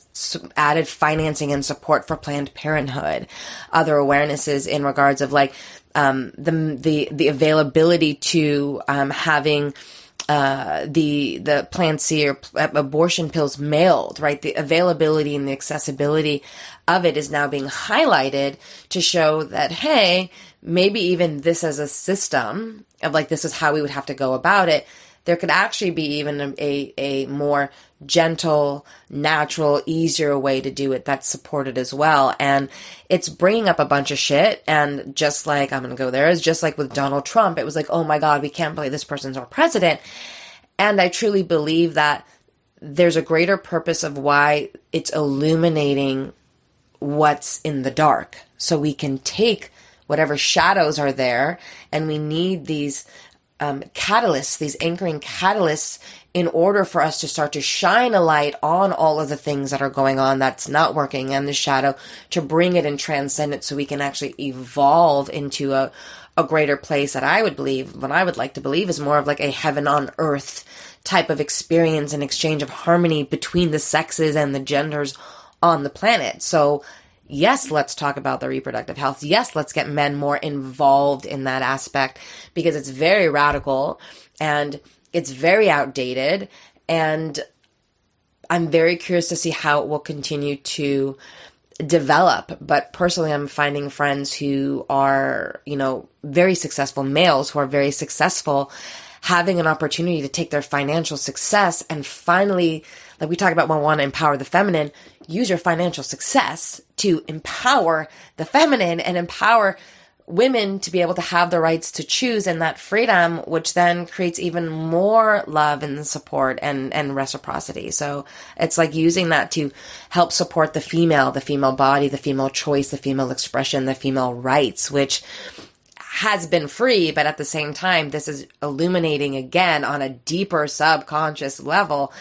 added financing and support for Planned Parenthood, other awarenesses in regards of like the availability to having the Plan C or abortion pills mailed, right? The availability and the accessibility of it is now being highlighted to show that, hey, maybe even this as a system of like, this is how we would have to go about it. There could actually be even a more gentle, natural, easier way to do it that's supported as well. And it's bringing up a bunch of shit. And just like, I'm going to go there, is just like with Donald Trump, it was like, oh my God, we can't believe this person's our president. And I truly believe that there's a greater purpose of why it's illuminating what's in the dark. So we can take whatever shadows are there, and we need these catalysts, these anchoring catalysts, in order for us to start to shine a light on all of the things that are going on that's not working and the shadow, to bring it and transcend it so we can actually evolve into a greater place that I would believe, what I would like to believe is more of like a heaven on earth type of experience and exchange of harmony between the sexes and the genders on the planet. So yes, let's talk about the reproductive health. Yes, let's get men more involved in that aspect, because it's very radical and it's very outdated. And I'm very curious to see how it will continue to develop. But personally, I'm finding friends who are, very successful males who are very successful, having an opportunity to take their financial success and finally, like we talk about when we want to empower the feminine, use your financial success to empower the feminine and empower women to be able to have the rights to choose and that freedom, which then creates even more love and support and reciprocity. So it's like using that to help support the female body, the female choice, the female expression, the female rights, which has been free, but at the same time, this is illuminating again on a deeper subconscious level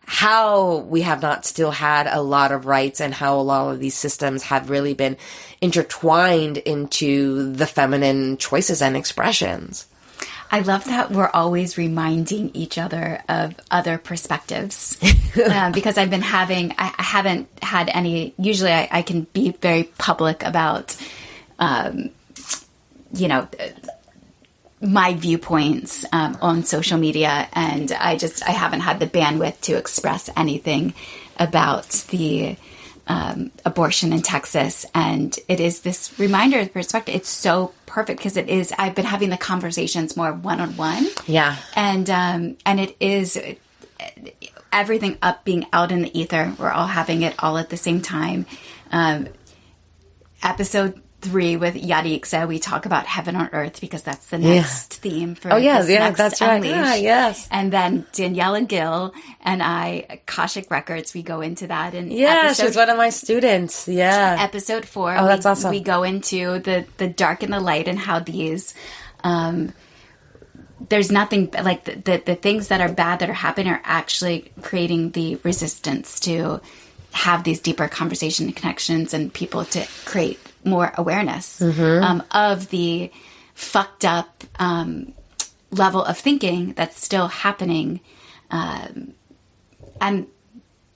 how we have not still had a lot of rights and how a lot of these systems have really been intertwined into the feminine choices and expressions. I love that we're always reminding each other of other perspectives because I haven't had any, usually I can be very public about, my viewpoints on social media, and I haven't had the bandwidth to express anything about the abortion in Texas. And it is this reminder of perspective. It's so perfect because it is. I've been having the conversations more one-on-one. Yeah, and it is everything being out in the ether. We're all having it all at the same time. Episode 3 with Yadixa, we talk about heaven on earth because that's the next theme for next that's Unleash. Right. Yes. And then Daniela Gill and I, Akashic Records, we go into that. And she's one of my students. Yeah. Episode 4. Oh, that's awesome. We go into the dark and the light and how these, there's nothing like the things that are bad that are happening are actually creating the resistance to have these deeper conversation and connections and people to create more awareness of the fucked up level of thinking that's still happening. And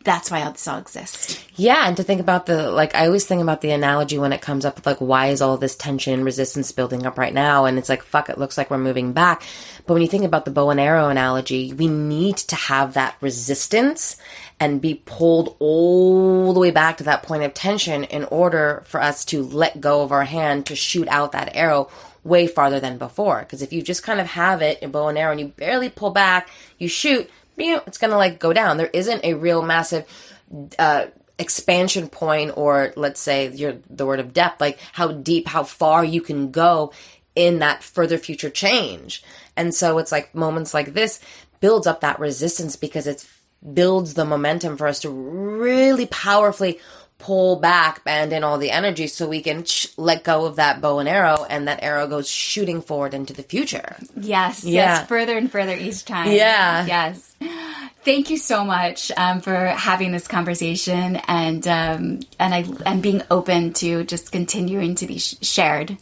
that's why this all exists. Yeah, and to think about I always think about the analogy when it comes up with why is all this tension and resistance building up right now? And it's fuck, it looks like we're moving back. But when you think about the bow and arrow analogy, we need to have that resistance and be pulled all the way back to that point of tension in order for us to let go of our hand to shoot out that arrow way farther than before. Because if you just kind of have it in bow and arrow and you barely pull back, you shoot, it's going to go down. There isn't a real massive expansion point, or let's say the word of depth, how deep, how far you can go in that further future change. And so it's moments like this builds up that resistance because it builds the momentum for us to really powerfully pull back, band in all the energy so we can let go of that bow and arrow, and that arrow goes shooting forward into the future. Yes, further and further each time. Yeah. Yes. Thank you so much for having this conversation and being open to just continuing to be shared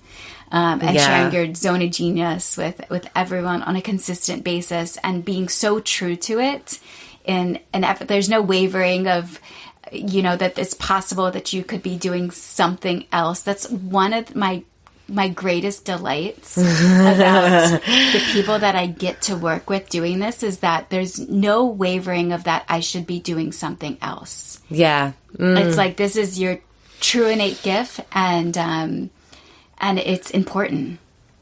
sharing your zone of genius with everyone on a consistent basis and being so true to it. And there's no wavering of, that it's possible that you could be doing something else. That's one of my greatest delights about the people that I get to work with doing this is that there's no wavering of that I should be doing something else. Yeah. It's this is your true innate gift and it's important.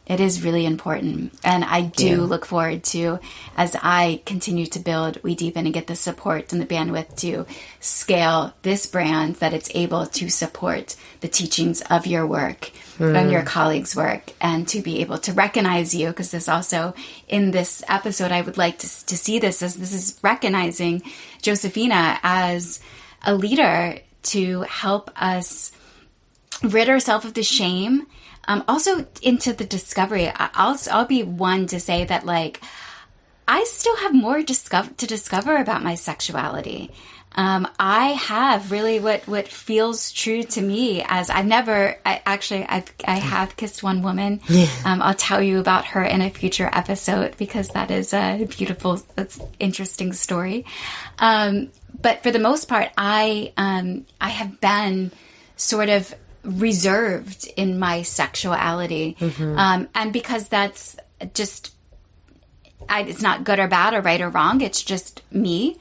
It is really important. And I do look forward to, as I continue to build We Deepen and get the support and the bandwidth to scale this brand, that it's able to support the teachings of your work and your colleagues' work, and to be able to recognize you. Because this also, in this episode, I would like to see this as this is recognizing Josefina as a leader to help us rid ourselves of the shame. Also into the discovery. I'll be one to say that I still have more to discover about my sexuality. I have really what feels true to me as I have kissed one woman. I'll tell you about her in a future episode because that is a beautiful, interesting story. But for the most part, I have been sort of reserved in my sexuality. And because that's just, it's not good or bad or right or wrong. It's just me.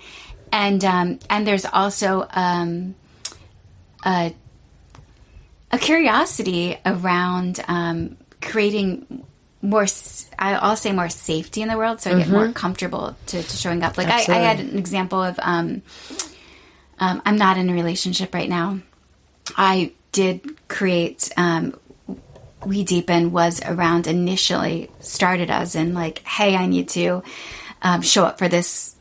And there's also, a curiosity around, creating more, I'll say more safety in the world. So I get more comfortable to showing up. I had an example of, I'm not in a relationship right now. I did create, We Deepen was around initially started as in like, hey, I need to show up for this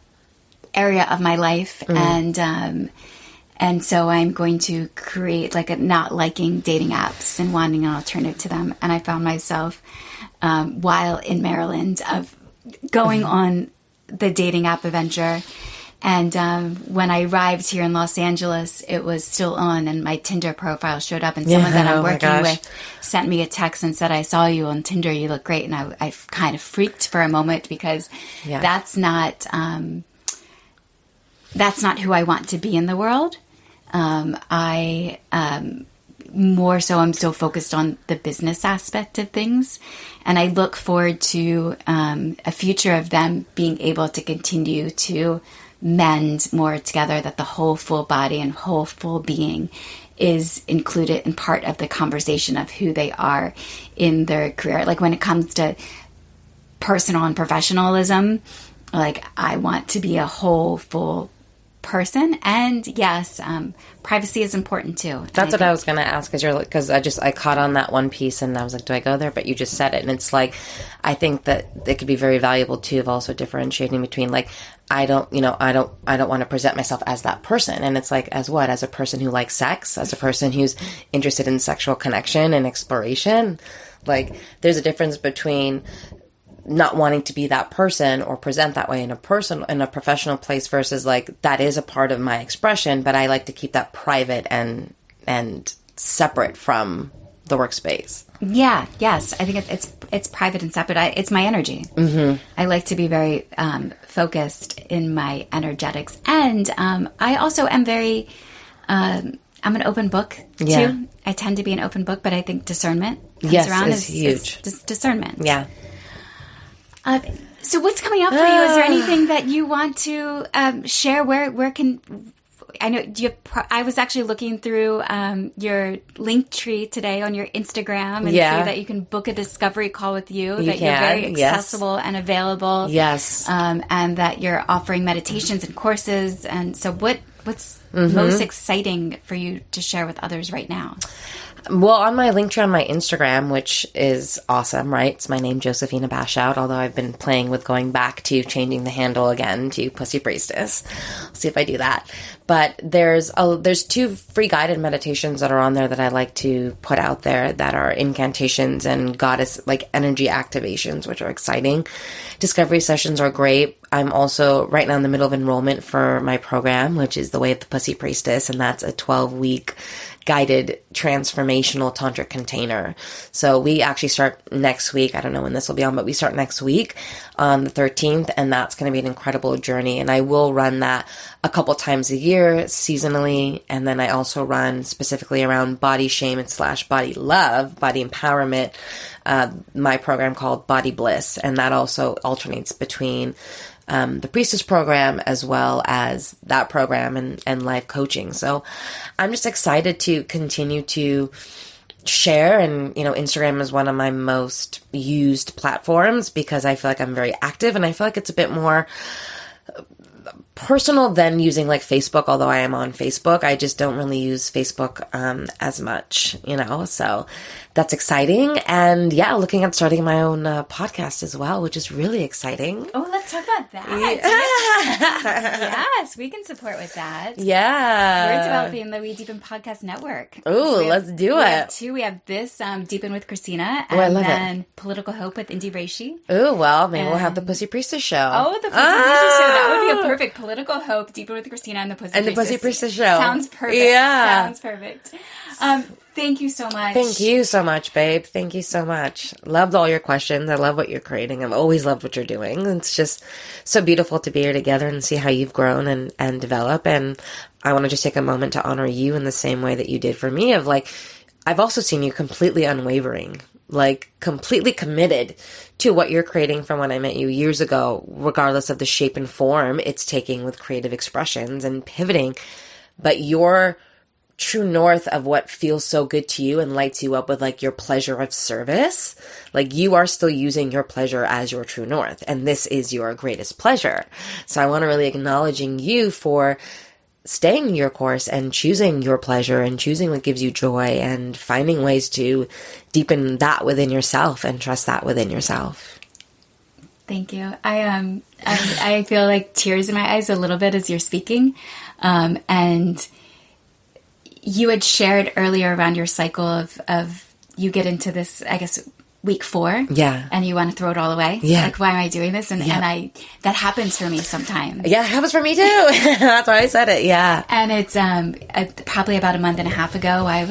area of my life. And so I'm going to create like a not liking dating apps and wanting an alternative to them. And I found myself while in Maryland of going on the dating app adventure. And when I arrived here in Los Angeles, it was still on and my Tinder profile showed up and someone that I'm working with sent me a text and said, I saw you on Tinder. You look great. And I kind of freaked for a moment because that's not who I want to be in the world. More so, I'm so focused on the business aspect of things. And I look forward to a future of them being able to continue to mend more together, that the whole full body and whole full being is included in part of the conversation of who they are in their career. Like when it comes to personal and professionalism, like I want to be a whole full person. And yes, privacy is important too. That's what I was going to ask, because I caught on that one piece and I was like, do I go there? But you just said it. And it's like, I think that it could be very valuable too, of also differentiating between like, I don't want to present myself as that person. And it's like, as what? As a person who likes sex, as a person who's interested in sexual connection and exploration. Like there's a difference between not wanting to be that person or present that way in a professional place versus like, that is a part of my expression, but I like to keep that private and separate from the workspace. Yeah. Yes. I think it's private and separate. It's my energy. Mm-hmm. I like to be very focused in my energetics. And I also am very, I'm an open book too. I tend to be an open book, but I think discernment comes around is huge. Discernment. Yeah. So what's coming up for you? Is there anything that you want to share? Where can... I know I was actually looking through your link tree today on your Instagram and see that you can book a discovery call with you. You're very accessible and available. Yes. And that you're offering meditations and courses. And so what's most exciting for you to share with others right now? Well, on my link tree on my Instagram, which is awesome, right? It's my name, Josefina Bashout, although I've been playing with going back to changing the handle again to Pussy Priestess. I'll see if I do that. But there's 2 free guided meditations that are on there that I like to put out there that are incantations and goddess like energy activations, which are exciting. Discovery sessions are great. I'm also right now in the middle of enrollment for my program, which is The Way of the Pussy Priestess, and that's a 12-week guided transformational tantric container. So we actually start next week. I don't know when this will be on, but we start next week on the 13th, and that's going to be an incredible journey. And I will run that a couple times a year seasonally. And then I also run specifically around body shame / body love, body empowerment, my program called Body Bliss. And that also alternates between the Priestess program as well as that program and life coaching. So I'm just excited to continue to share. And, Instagram is one of my most used platforms because I feel like I'm very active and I feel like it's a bit more personal than using like Facebook, although I am on Facebook. I just don't really use Facebook as much, so that's exciting. And looking at starting my own podcast as well, which is really exciting. Oh, let's talk about that. Yes, we can support with that. Yeah. We're developing the We Deepen Podcast Network. Oh, let's do it. We have this Deepen with Christina and then Political Hope with Indy Reishi. Oh, well, maybe we'll have the Pussy Priestess show. Oh, the Pussy Priestess show. That would be a perfect Political Hope, Deepen with Christina and the Pussy Priestess show. Sounds perfect. Yeah. Sounds perfect. Thank you so much. Thank you so much, babe. Thank you so much. Loved all your questions. I love what you're creating. I've always loved what you're doing. It's just so beautiful to be here together and see how you've grown and develop. And I want to just take a moment to honor you in the same way that you did for me of like, I've also seen you completely unwavering, like completely committed to what you're creating from when I met you years ago, regardless of the shape and form it's taking with creative expressions and pivoting. But your true north of what feels so good to you and lights you up with like your pleasure of service, like you are still using your pleasure as your true north. And this is your greatest pleasure. So I want to really acknowledging you for staying your course and choosing your pleasure and choosing what gives you joy and finding ways to deepen that within yourself and trust that within yourself. Thank you. I feel like tears in my eyes a little bit as you're speaking. And you had shared earlier around your cycle of you get into this, I guess, week 4. Yeah. And you want to throw it all away. Yeah. Like, why am I doing this? And that happens for me sometimes. Yeah, it happens for me too. That's why I said it. Yeah. And it's probably about a month and a half ago, I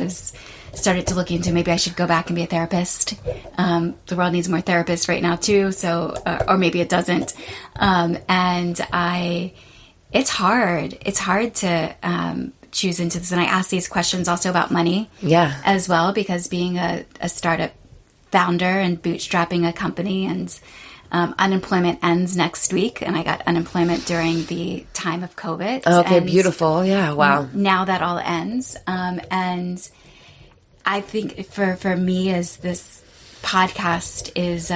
started to look into maybe I should go back and be a therapist. The world needs more therapists right now too. So, or maybe it doesn't. It's hard. It's hard to, choose into this. And I ask these questions also about money. Yeah. As well, because being a startup founder and bootstrapping a company, and unemployment ends next week, and I got unemployment during the time of COVID. Okay, and beautiful. Yeah, wow. Now that all ends, and I think for me, as this podcast is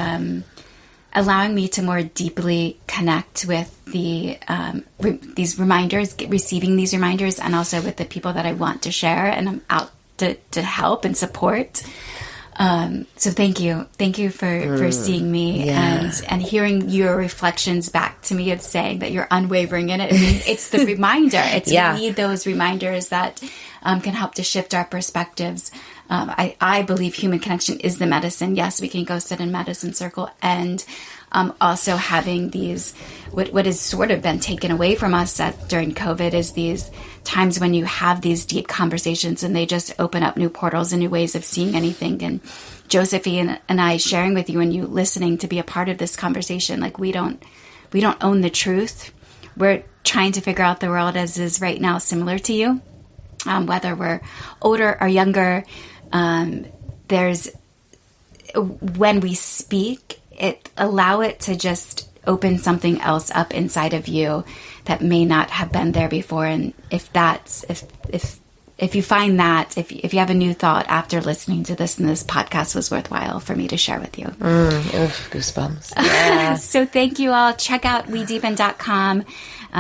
allowing me to more deeply connect with these reminders, receiving these reminders, and also with the people that I want to share and I'm out to help and support. So thank you for seeing me and hearing your reflections back to me of saying that you're unwavering in it. I mean, it's the reminder. We need those reminders that can help to shift our perspectives. I believe human connection is the medicine. Yes, we can go sit in medicine circle, and also having these, what has sort of been taken away from us during COVID is these times when you have these deep conversations and they just open up new portals and new ways of seeing anything. And Josefina and I sharing with you and you listening to be a part of this conversation, like we don't own the truth. We're trying to figure out the world as is right now, similar to you, whether we're older or younger. When we speak, allow it to just open something else up inside of you that may not have been there before. And if you find that, if you have a new thought after listening to this, and this podcast was worthwhile for me to share with you. Goosebumps. Yeah. So thank you all. Check out wedeepen.com.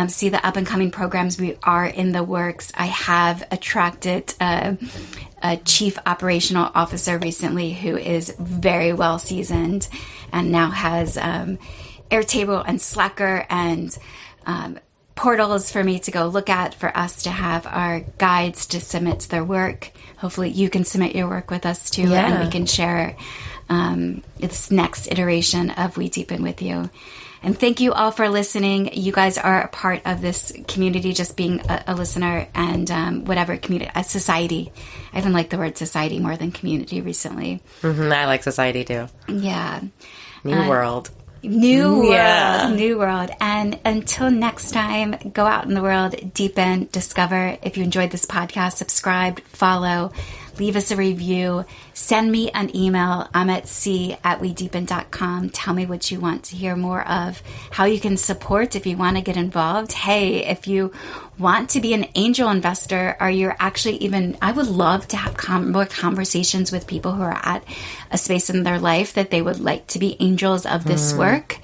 See the up and coming programs we are in the works. I have attracted a chief operational officer recently who is very well seasoned and now has Airtable and Slacker and portals for me to go look at, for us to have our guides to submit their work. Hopefully you can submit your work with us too, and we can share this next iteration of We Deepen with you. And thank you all for listening. You guys are a part of this community, just being a listener, and whatever community, a society. I even like the word society more than community recently. Mm-hmm, I like society too. Yeah. New world. New world. And until next time, go out in the world, deepen, discover. If you enjoyed this podcast, subscribe, follow, leave us a review, send me an email. I'm at c@wedeepen.com. Tell me what you want to hear more of, how you can support if you want to get involved. Hey, if you want to be an angel investor, or you're actually even, I would love to have more conversations with people who are at a space in their life that they would like to be angels of this work.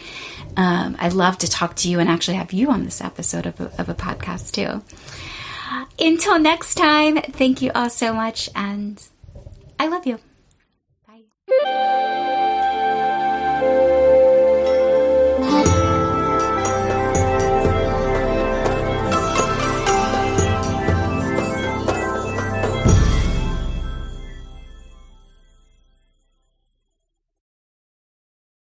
I'd love to talk to you and actually have you on this episode of a podcast too. Until next time, thank you all so much, and I love you.